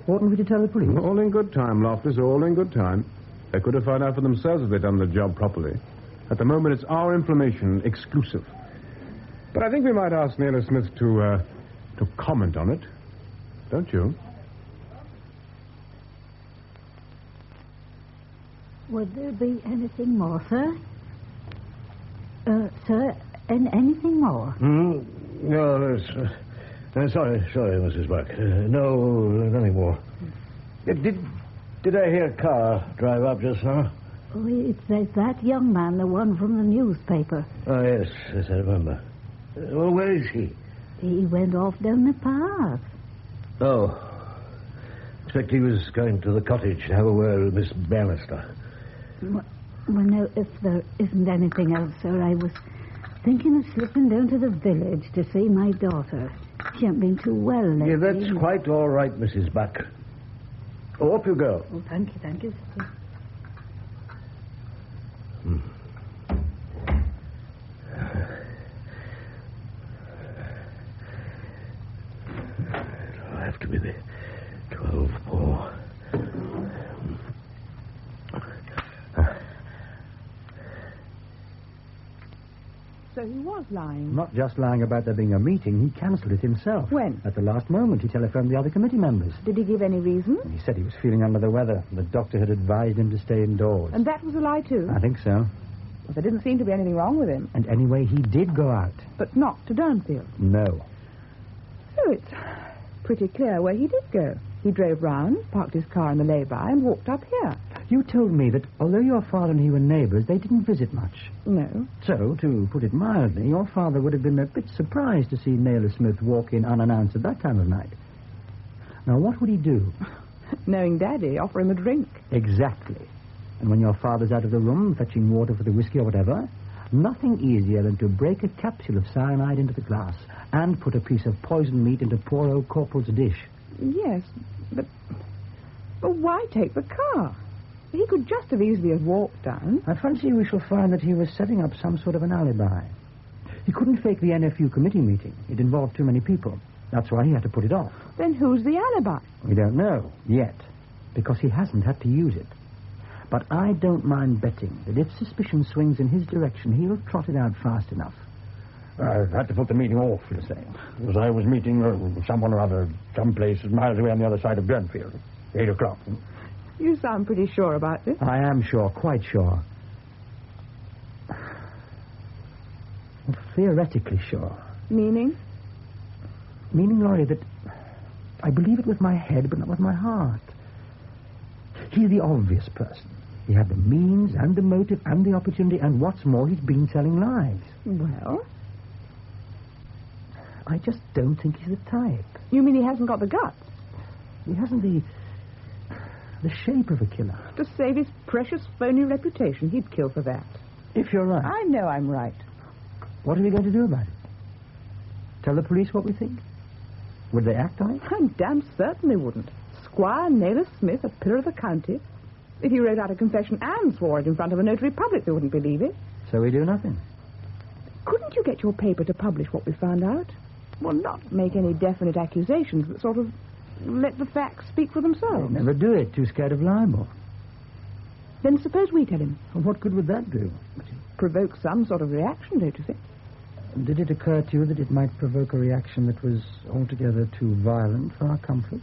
Oughtn't we to tell the police? All in good time, Loftus, all in good time. They could have found out for themselves if they'd done the job properly. At the moment, it's our information, exclusive. But I think we might ask Naylor Smith to comment on it. Don't you? Would there be anything more, sir? Sir, anything more? No, sorry, Mrs. Buck. No, nothing more. Did I hear a car drive up just now? Oh, it's that young man, the one from the newspaper. Oh, yes, I remember. Well, where is he? He went off down the path. Oh. Expect he was going to the cottage to have a word with Miss Bannister. Well, no, if there isn't anything else, sir, I was thinking of slipping down to the village to see my daughter. She hasn't been too well lately. Yeah, that's quite all right, Mrs. Buck. Oh, up you go. Oh, thank you, sir. It'll have to be the 12 more. So he was lying. Not just lying about there being a meeting, he cancelled it himself. When? At the last moment, he telephoned the other committee members. Did he give any reason? He said he was feeling under the weather. The doctor had advised him to stay indoors. And that was a lie, too? I think so. Well, there didn't seem to be anything wrong with him. And anyway, he did go out. But not to Durnfield. No. So it's pretty clear where he did go. He drove round, parked his car in the lay-by, and walked up here. You told me that although your father and he were neighbours, they didn't visit much. No. So, to put it mildly, your father would have been a bit surprised to see Naylor Smith walk in unannounced at that time of night. Now, what would he do? Knowing Daddy, offer him a drink. Exactly. And when your father's out of the room, fetching water for the whiskey or whatever, nothing easier than to break a capsule of cyanide into the glass and put a piece of poisoned meat into poor old Corporal's dish. Yes, but why take the car? He could just as easily have walked down. I fancy we shall find that he was setting up some sort of an alibi. He couldn't fake the NFU committee meeting. It involved too many people. That's why he had to put it off. Then who's the alibi? We don't know, yet, because he hasn't had to use it. But I don't mind betting that if suspicion swings in his direction, he'll trot it out fast enough. I had to put the meeting off, you're saying. Because I was meeting someone or other someplace miles away on the other side of Durnfield. 8 o'clock. You sound pretty sure about this. I am sure, quite sure. Well, theoretically sure. Meaning? Meaning, Laurie, that I believe it with my head, but not with my heart. He's the obvious person. He had the means and the motive and the opportunity, and what's more, he's been telling lies. Well? I just don't think he's the type. You mean he hasn't got the guts? He hasn't the shape of a killer. To save his precious phony reputation, he'd kill for that. If you're right. I know I'm right. What are we going to do about it? Tell the police what we think? Would they act on it? I'm damn certain they wouldn't. Squire Naylor Smith, a pillar of the county. If he wrote out a confession and swore it in front of a notary public, they wouldn't believe it. So we do nothing. Couldn't you get your paper to publish what we found out? Well, not make any definite accusations, but sort of let the facts speak for themselves. They'd never do it, too scared of libel. Then suppose we tell him. Well, what good would that do? Provoke some sort of reaction, don't you think? Did it occur to you that it might provoke a reaction that was altogether too violent for our comfort?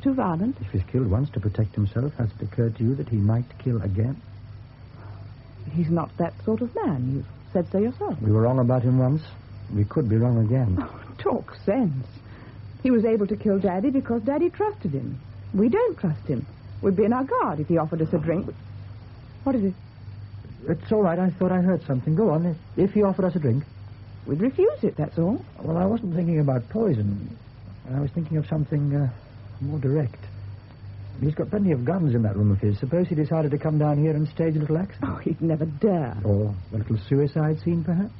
Too violent? If he's killed once to protect himself, has it occurred to you that he might kill again? He's not that sort of man. You said so yourself. We were wrong about him once. We could be wrong again. Oh, talk sense. He was able to kill Daddy because Daddy trusted him. We don't trust him. We'd be in our guard if he offered us a drink. What is it? It's all right. I thought I heard something. Go on. If he offered us a drink. We'd refuse it, that's all. Well, I wasn't thinking about poison. I was thinking of something more direct. He's got plenty of guns in that room of his. Suppose he decided to come down here and stage a little accident. Oh, he'd never dare. Or a little suicide scene, perhaps?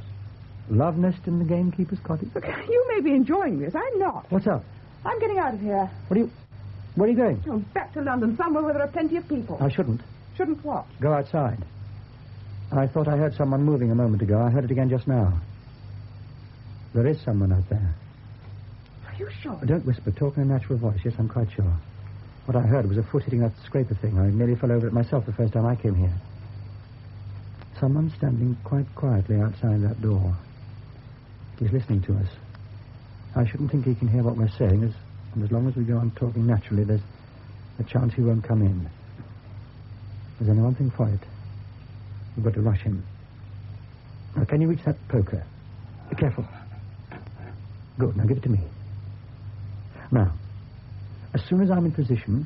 Love nest in the gamekeeper's cottage? Look, you may be enjoying this. I'm not. What's up? I'm getting out of here. Where are you going? Oh, back to London, somewhere where there are plenty of people. I shouldn't. Shouldn't what? Go outside. I thought I heard someone moving a moment ago. I heard it again just now. There is someone out there. Are you sure? Don't whisper. Talk in a natural voice. Yes, I'm quite sure. What I heard was a foot hitting that scraper thing. I nearly fell over it myself the first time I came here. Someone standing quite quietly outside that door. He's listening to us. I shouldn't think he can hear what we're saying, and as long as we go on talking naturally, there's a chance he won't come in. There's only one thing for it. We've got to rush him. Now, can you reach that poker? Be careful. Good. Now give it to me. Now, as soon as I'm in position,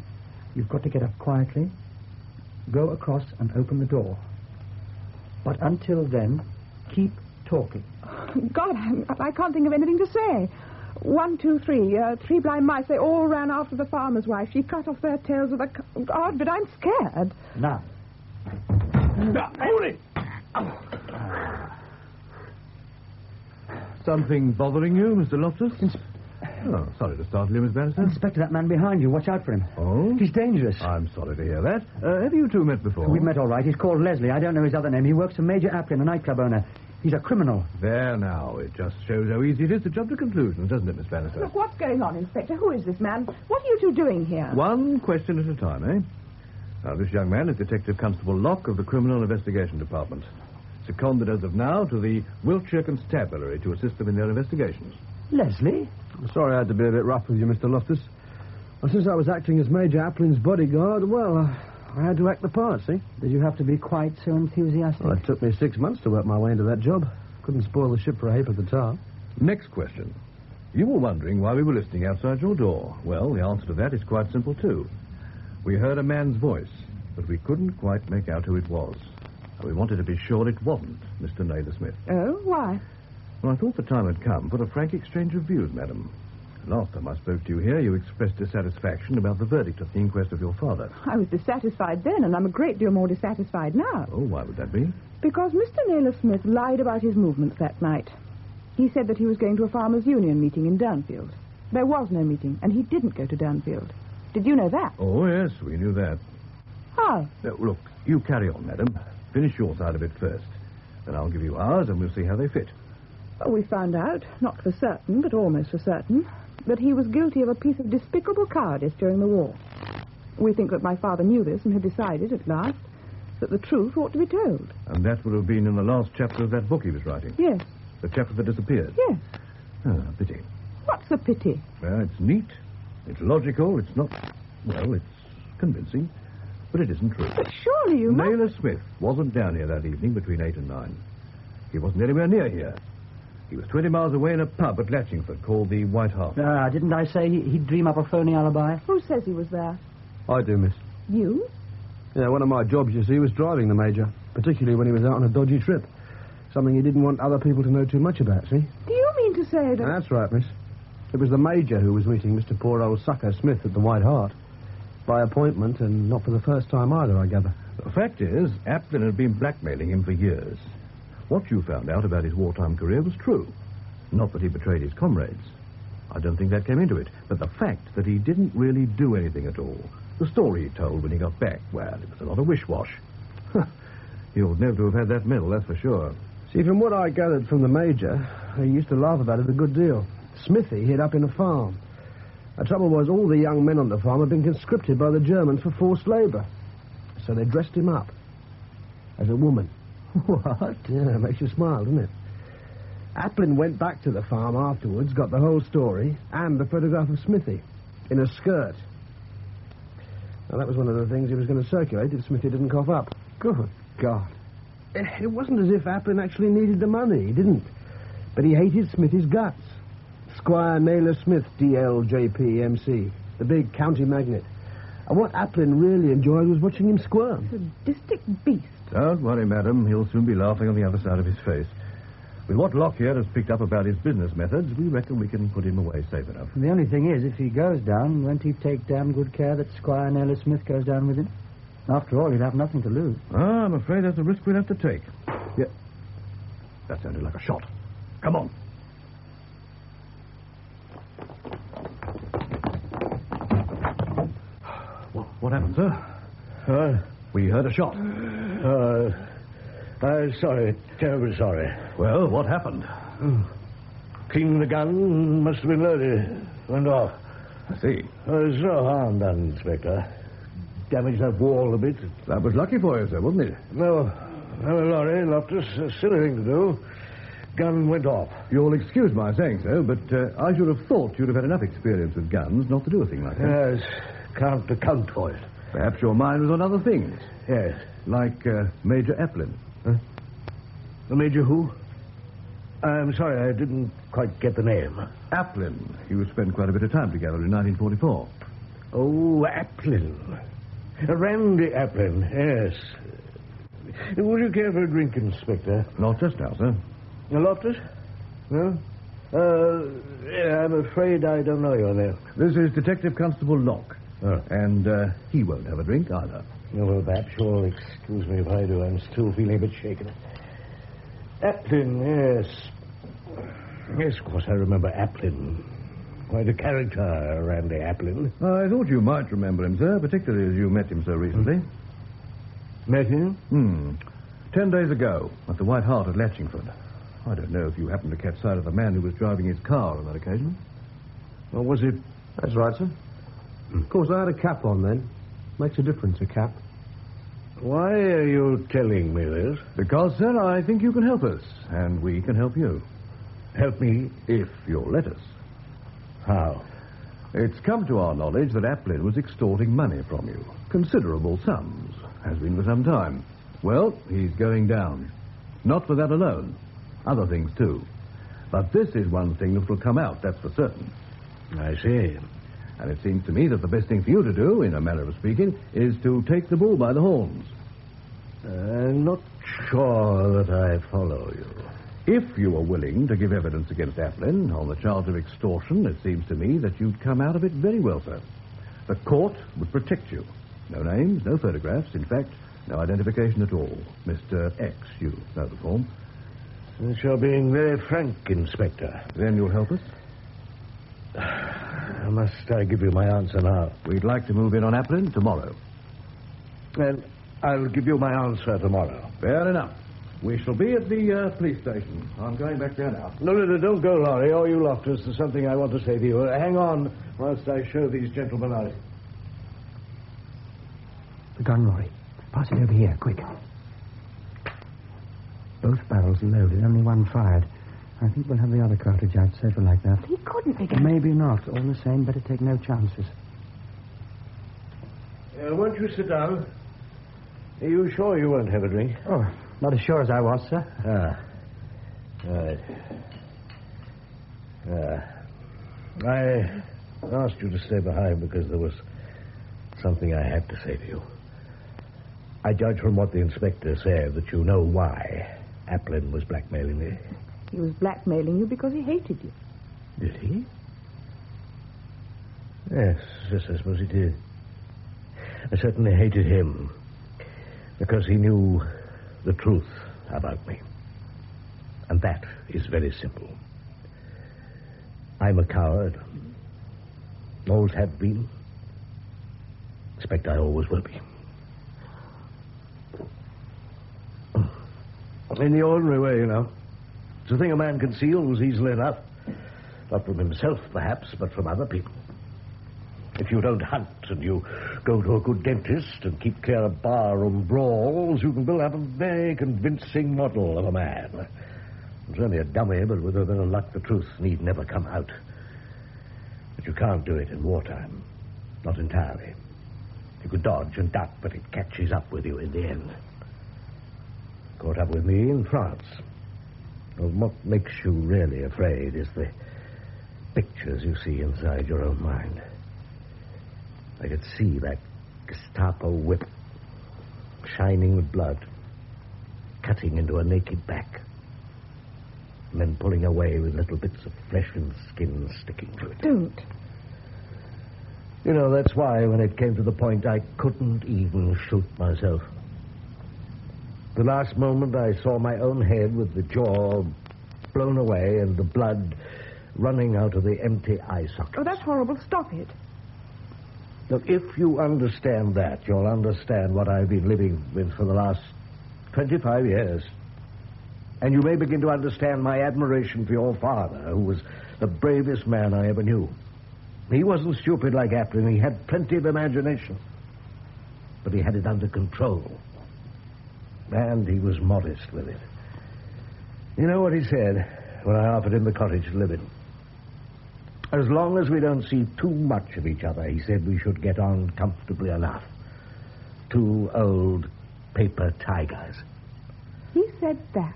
you've got to get up quietly, go across and open the door. But until then, keep talking. God, I can't think of anything to say. 1, 2, 3. 3 blind mice. They all ran after the farmer's wife. She cut off their tails with a... God, but I'm scared. Now. Hold it! Something bothering you, Mr. Loftus? Oh, sorry to startle you, Miss Bannister. Inspector, that man behind you. Watch out for him. Oh? He's dangerous. I'm sorry to hear that. Have you two met before? We've met all right. He's called Leslie. I don't know his other name. He works for Major Applin, a nightclub owner. He's a criminal. There now. It just shows how easy it is to jump to conclusions, doesn't it, Miss Bannister? Look, what's going on, Inspector? Who is this man? What are you two doing here? One question at a time, eh? Now, this young man is Detective Constable Locke of the Criminal Investigation Department. Seconded as of now to the Wiltshire Constabulary to assist them in their investigations. Leslie? I'm sorry I had to be a bit rough with you, Mr. Loftus. Well, since I was acting as Major Applin's bodyguard, well, I had to act the part, see? Did you have to be quite so enthusiastic? Well, it took me 6 months to work my way into that job. Couldn't spoil the ship for a hape at the tar. Next question. You were wondering why we were listening outside your door. Well, the answer to that is quite simple, too. We heard a man's voice, but we couldn't quite make out who it was. And we wanted to be sure it wasn't Mr. Naylor Smith. Oh, why? Well, I thought the time had come for a frank exchange of views, madam. Last time I spoke to you here, you expressed dissatisfaction about the verdict of the inquest of your father. I was dissatisfied then, and I'm a great deal more dissatisfied now. Oh, why would that be? Because Mr. Naylor Smith lied about his movements that night. He said that he was going to a farmers' union meeting in Downfield. There was no meeting, and he didn't go to Downfield. Did you know that? Oh, yes, we knew that. How? Look, you carry on, madam. Finish your side of it first. Then I'll give you ours, and we'll see how they fit. Well, we found out, not for certain, but almost for certain, that he was guilty of a piece of despicable cowardice during the war. We think that my father knew this and had decided, at last, that the truth ought to be told. And that would have been in the last chapter of that book he was writing? Yes. The chapter that disappeared? Yes. Ah, pity. What's the pity? Well, it's neat. It's logical. It's not... Well, it's convincing. But it isn't true. But surely you must... Naylor Smith wasn't down here that evening between 8 and 9. He wasn't anywhere near here. He was 20 miles away in a pub at Latchingford called the White Hart. Didn't I say he'd dream up a phony alibi? Who says he was there? I do, miss. You? Yeah, one of my jobs, you see, was driving the Major, particularly when he was out on a dodgy trip. Something he didn't want other people to know too much about, see? Do you mean to say that... That's right, miss. It was the Major who was meeting Mr. poor old sucker Smith at the White Hart. By appointment, and not for the first time either, I gather. The fact is, Applin had been blackmailing him for years. What you found out about his wartime career was true. Not that he betrayed his comrades. I don't think that came into it. But the fact that he didn't really do anything at all. The story he told when he got back, well, it was a lot of wish-wash. He ought never to have had that medal, that's for sure. See, from what I gathered from the Major, he used to laugh about it a good deal. Smithy hid up in a farm. The trouble was all the young men on the farm had been conscripted by the Germans for forced labour. So they dressed him up as a woman. What? Yeah, it makes you smile, doesn't it? Applin went back to the farm afterwards, got the whole story, and the photograph of Smithy in a skirt. Now, that was one of the things he was going to circulate if Smithy didn't cough up. Good God. It wasn't as if Applin actually needed the money. He didn't. But he hated Smithy's guts. Squire Naylor Smith, DLJP, MC, the big county magnate. And what Applin really enjoyed was watching him squirm. Sadistic beast. Don't worry, madam. He'll soon be laughing on the other side of his face. With what Lockyer has picked up about his business methods, we reckon we can put him away safe enough. The only thing is, if he goes down, won't he take damn good care that Squire Naylor Smith goes down with him? After all, he'd have nothing to lose. I'm afraid that's a risk we'll have to take. Yeah. That sounded like a shot. Come on. What happened, sir? We heard a shot. I'm sorry, terribly sorry. Well, what happened? Cleaning the gun, must have been loaded. Went off. I see. There's no harm done, Inspector. Damaged that wall a bit. That was lucky for you, sir, wasn't it? No, Laurie, Loftus, a silly thing to do. Gun went off. You'll excuse my saying so, but I should have thought you'd have had enough experience with guns not to do a thing like that. Yes, can't account for it. Perhaps your mind was on other things. Yes. Like Major Applin. The Major who? I'm sorry, I didn't quite get the name. Applin. You spent quite a bit of time together in 1944. Oh, Applin. Randy Applin, yes. Would you care for a drink, Inspector? Not just now, sir. Loftus? No? Yeah, I'm afraid I don't know your name. This is Detective Constable Locke. Oh. And he won't have a drink either. Oh, well, perhaps you'll excuse me if I do. I'm still feeling a bit shaken. Applin, yes. Yes, of course, I remember Applin. Quite a character, Randy Applin. I thought you might remember him, sir, particularly as you met him so recently. Met him? 10 days ago, at the White Hart at Latchingford. I don't know if you happened to catch sight of the man who was driving his car on that occasion. Or was it... That's right, sir. Of course, I had a cap on then. Makes a difference, a cap. Why are you telling me this? Because, sir, I think you can help us, and we can help you. Help me? If you'll let us. How? It's come to our knowledge that Applin was extorting money from you. Considerable sums. Has been for some time. Well, he's going down. Not for that alone. Other things, too. But this is one thing that will come out, that's for certain. I see. And it seems to me that the best thing for you to do, in a manner of speaking, is to take the bull by the horns. I'm not sure that I follow you. If you are willing to give evidence against Applin on the charge of extortion, it seems to me that you'd come out of it very well, sir. The court would protect you. No names, no photographs, in fact, no identification at all. Mr. X, you know the form. Since you're being very frank, Inspector. Then you'll help us? Must I give you my answer now? We'd like to move in on Applin tomorrow. Then I'll give you my answer tomorrow. Fair enough. We shall be at the police station. I'm going back there now. No, don't go, Laurie, or you Loftus. There's something I want to say to you. Hang on whilst I show these gentlemen out. The gun, Rory. Pass it over here, quick. Both barrels loaded, only one fired. I think we'll have the other cartridge out safer like that. He couldn't be getting... Maybe not. All the same, better take no chances. Won't you sit down? Are you sure you won't have a drink? Oh, not as sure as I was, sir. Right. I asked you to stay behind because there was something I had to say to you. I judge from what the inspector said that you know why Applin was blackmailing me. He was blackmailing you because he hated you. Did he? Yes, I suppose he did. I certainly hated him because he knew the truth about me. And that is very simple. I'm a coward. Always have been. Expect I always will be. In the ordinary way, you know. It's a thing a man conceals easily enough. Not from himself, perhaps, but from other people. If you don't hunt and you go to a good dentist and keep clear of barroom brawls, you can build up a very convincing model of a man. It's only a dummy, but with a bit of luck, the truth need never come out. But you can't do it in wartime. Not entirely. You could dodge and duck, but it catches up with you in the end. Caught up with me in France. Well, what makes you really afraid is the pictures you see inside your own mind. I could see that Gestapo whip, shining with blood, cutting into a naked back, and then pulling away with little bits of flesh and skin sticking to it. Don't. You know, that's why when it came to the point, I couldn't even shoot myself. The last moment I saw my own head with the jaw blown away and the blood running out of the empty eye sockets. Oh, that's horrible. Stop it. Look, if you understand that, you'll understand what I've been living with for the last 25 years. And you may begin to understand my admiration for your father, who was the bravest man I ever knew. He wasn't stupid like Applin. He had plenty of imagination. But he had it under control. And he was modest with it. You know what he said when I offered him the cottage to live in? As long as we don't see too much of each other, he said we should get on comfortably enough. Two old paper tigers. He said that?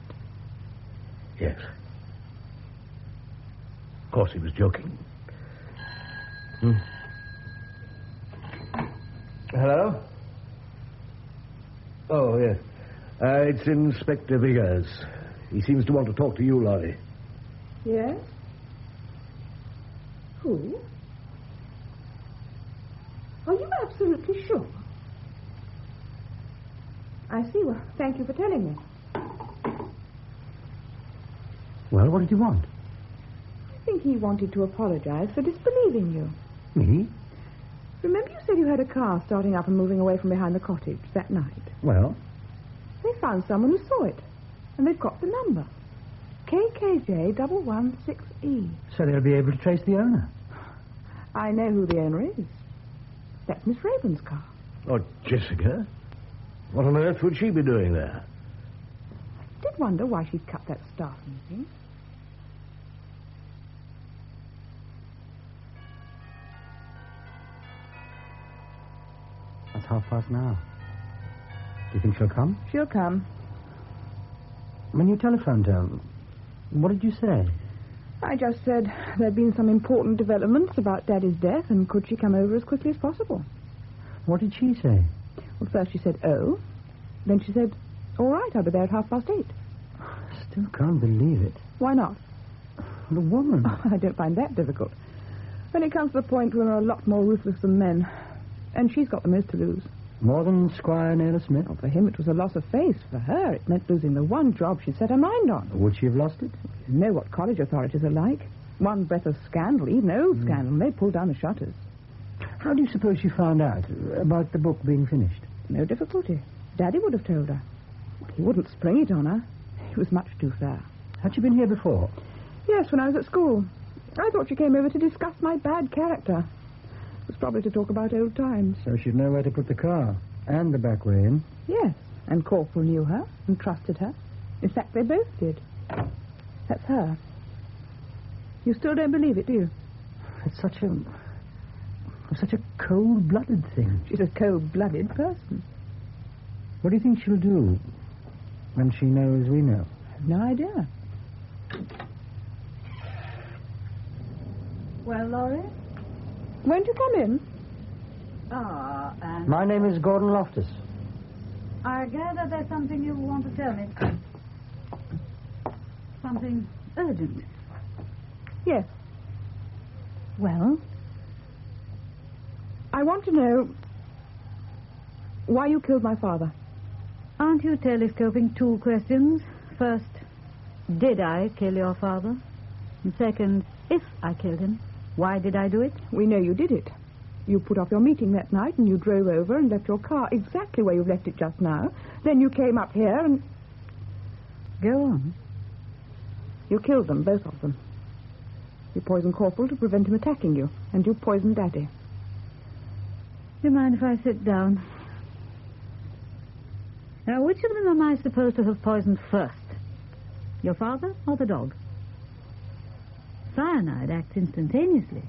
Yes. Of course, he was joking. Hello? Oh, yes. It's Inspector Vickers. He seems to want to talk to you, Laurie. Yes? Who? Are you absolutely sure? I see. Well, thank you for telling me. Well, what did you want? I think he wanted to apologize for disbelieving you. Me? Remember you said you had a car starting up and moving away from behind the cottage that night? Well? They found someone who saw it. And they've got the number. KKJ 116E. So they'll be able to trace the owner. I know who the owner is. That's Miss Raven's car. Oh, Jessica? What on earth would she be doing there? I did wonder why she'd cut that staff meeting. That's past now. Do you think she'll come? She'll come. When you telephoned her, what did you say? I just said there'd been some important developments about Daddy's death, and could she come over as quickly as possible? What did she say? Well, first she said, oh. Then she said, all right, I'll be there at 8:30. Still can't believe it. Why not? The woman. Oh, I don't find that difficult. When it comes to the point, women are a lot more ruthless than men. And she's got the most to lose. More than Squire Naylor Smith? Well, for him, it was a loss of face. For her, it meant losing the one job she'd set her mind on. Would she have lost it? You know what college authorities are like. One breath of scandal, even old scandal, and they pull down the shutters. How do you suppose she found out about the book being finished? No difficulty. Daddy would have told her. He wouldn't spring it on her. He was much too fair. Had she been here before? Yes, when I was at school. I thought she came over to discuss my bad character. It was probably to talk about old times. So she'd know where to put the car and the back way in. Yes, and Corporal knew her and trusted her. In fact, they both did. That's her. You still don't believe it, do you? It's such a cold-blooded thing. She's a cold-blooded person. What do you think she'll do when she knows we know? I've no idea. Well, Laurie? Won't you come in? And My name is Gordon Loftus. I gather there's something you want to tell me. Something urgent. Yes. Well? I want to know why you killed my father. Aren't you telescoping two questions? First, did I kill your father? And second, if I killed him, why did I do it? We know you did it. You put off your meeting that night and you drove over and left your car exactly where you've left it just now. Then you came up here and... Go on. You killed them, both of them. You poisoned Corporal to prevent him attacking you, and you poisoned Daddy. Do you mind if I sit down? Now, which of them am I supposed to have poisoned first? Your father or the dog? Cyanide acts instantaneously.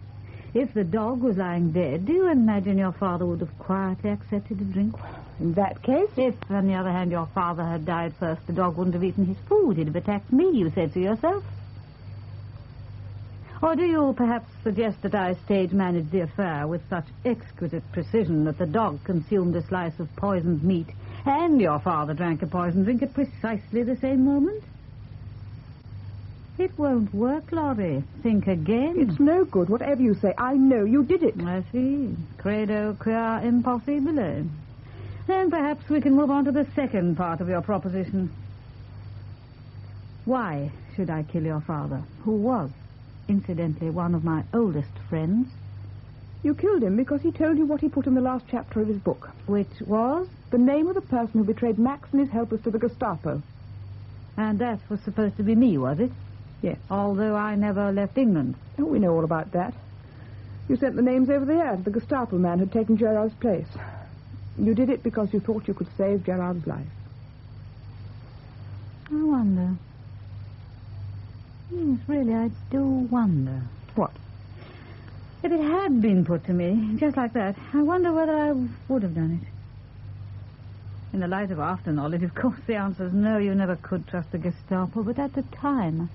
If the dog was lying dead, do you imagine your father would have quietly accepted a drink? In that case... If, on the other hand, your father had died first, the dog wouldn't have eaten his food. He'd have attacked me, you said to yourself. Or do you perhaps suggest that I stage-managed the affair with such exquisite precision that the dog consumed a slice of poisoned meat and your father drank a poisoned drink at precisely the same moment? It won't work, Laurie. Think again. It's no good, whatever you say. I know you did it. I see. Credo quia impossibile. Then perhaps we can move on to the second part of your proposition. Why should I kill your father, who was, incidentally, one of my oldest friends? You killed him because he told you what he put in the last chapter of his book. Which was? The name of the person who betrayed Max and his helpers to the Gestapo. And that was supposed to be me, was it? Yes. Although I never left England. Oh, we know all about that. You sent the names over the air to the Gestapo man who'd taken Gerard's place. You did it because you thought you could save Gerard's life. I wonder. Yes, really, I do wonder. What? If it had been put to me, just like that, I wonder whether I would have done it. In the light of after knowledge, of course, the answer is no, you never could trust the Gestapo, but at the time,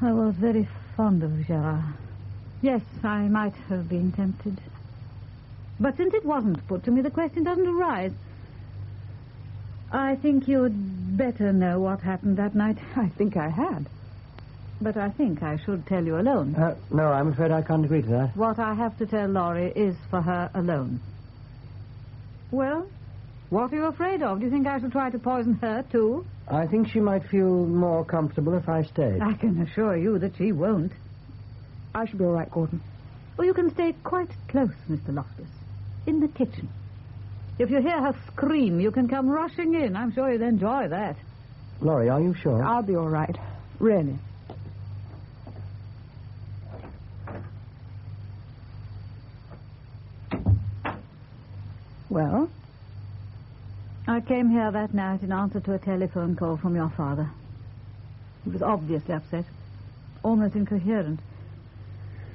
I was very fond of Gerard. Yes, I might have been tempted. But since it wasn't put to me, the question doesn't arise. I think you'd better know what happened that night. I think I had. But I think I should tell you alone. No, I'm afraid I can't agree to that. What I have to tell Laurie is for her alone. Well, what are you afraid of? Do you think I should try to poison her, too? I think she might feel more comfortable if I stayed. I can assure you that she won't. I should be all right, Gordon. Well, you can stay quite close, Mr. Loftus. In the kitchen. If you hear her scream, you can come rushing in. I'm sure you'd enjoy that. Laurie, are you sure? I'll be all right. Really. Well? I came here that night in answer to a telephone call from your father. He was obviously upset, almost incoherent.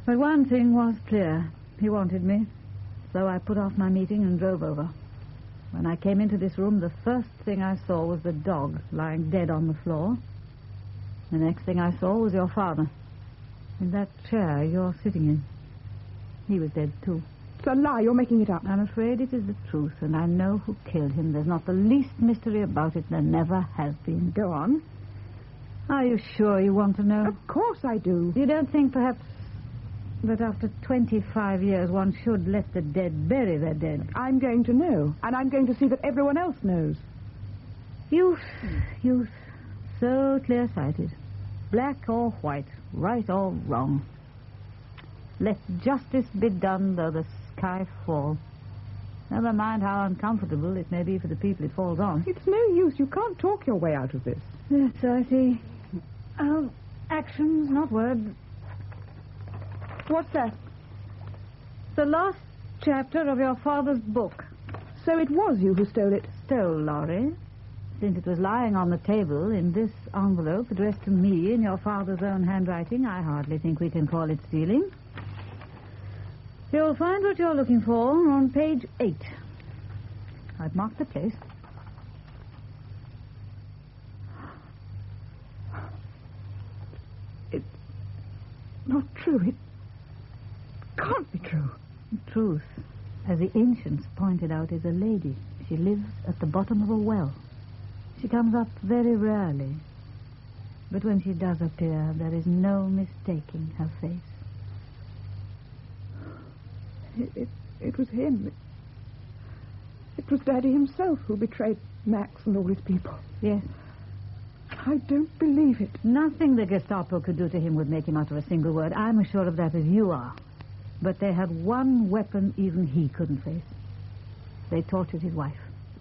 But one thing was clear. He wanted me, so I put off my meeting and drove over. When I came into this room, the first thing I saw was the dog lying dead on the floor. The next thing I saw was your father, in that chair you're sitting in. He was dead, too. It's a lie. You're making it up. I'm afraid it is the truth, and I know who killed him. There's not the least mystery about it. There never has been. Go on. Are you sure you want to know? Of course I do. You don't think, perhaps, that after 25 years one should let the dead bury their dead? I'm going to know, and I'm going to see that everyone else knows. Youth, so clear-sighted. Black or white, right or wrong. Let justice be done, though the sky fall. Never mind how uncomfortable it may be for the people it falls on. It's no use. You can't talk your way out of this. Yes, I see. Actions, not words. What's that? The last chapter of your father's book. So it was you who stole it? Stole, Laurie. Since it was lying on the table in this envelope addressed to me in your father's own handwriting, I hardly think we can call it stealing. You'll find what you're looking for on page 8. I've marked the place. not true. It can't be true. Truth, as the ancients pointed out, is a lady. She lives at the bottom of a well. She comes up very rarely. But when she does appear, there is no mistaking her face. It was him. It was Daddy himself who betrayed Max and all his people. Yes. I don't believe it. Nothing the Gestapo could do to him would make him utter a single word. I'm as sure of that as you are. But they had one weapon even he couldn't face. They tortured his wife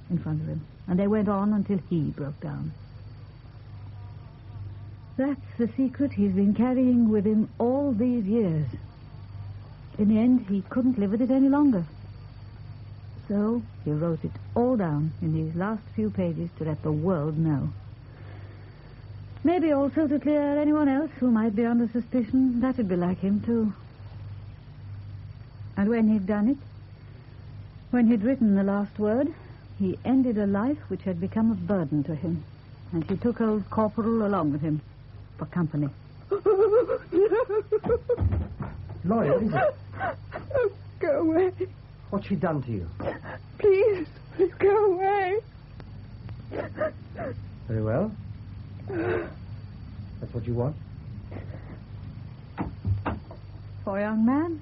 in front of him. And they went on until he broke down. That's the secret he's been carrying with him all these years. In the end, he couldn't live with it any longer. So he wrote it all down in these last few pages to let the world know. Maybe also to clear anyone else who might be under suspicion. That'd be like him, too. And when he'd done it, when he'd written the last word, he ended a life which had become a burden to him. And he took old Corporal along with him for company. Laurie, what is it? Oh, go away. What's she done to you? Please, go away. Very well. That's what you want? Poor young man.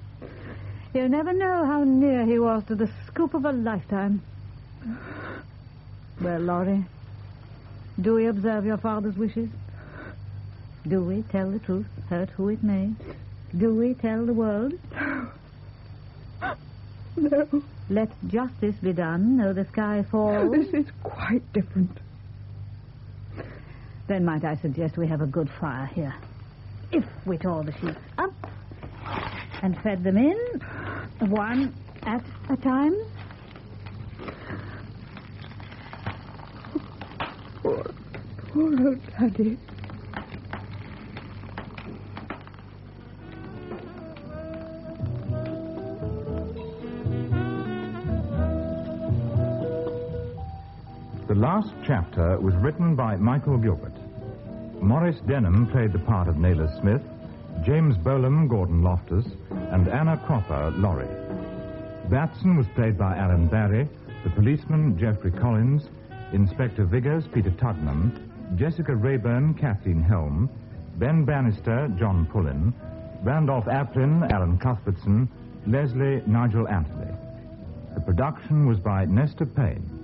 You'll never know how near he was to the scoop of a lifetime. Well, Laurie, do we observe your father's wishes? Do we tell the truth, hurt who it may? Do we tell the world? No. Let justice be done, though the sky falls. This is quite different. Then might I suggest we have a good fire here. If we tore the sheets up and fed them in, one at a time. Poor old Daddy. The last chapter was written by Michael Gilbert. Maurice Denham played the part of Naylor Smith, James Bolam, Gordon Loftus, and Anna Cropper, Laurie. Batson was played by Alan Barry, the policeman, Geoffrey Collins, Inspector Viggers, Peter Tugnam, Jessica Rayburn, Kathleen Helm, Ben Bannister, John Pullin, Randolph Aplin, Alan Cuthbertson, Leslie, Nigel Anthony. The production was by Nestor Payne.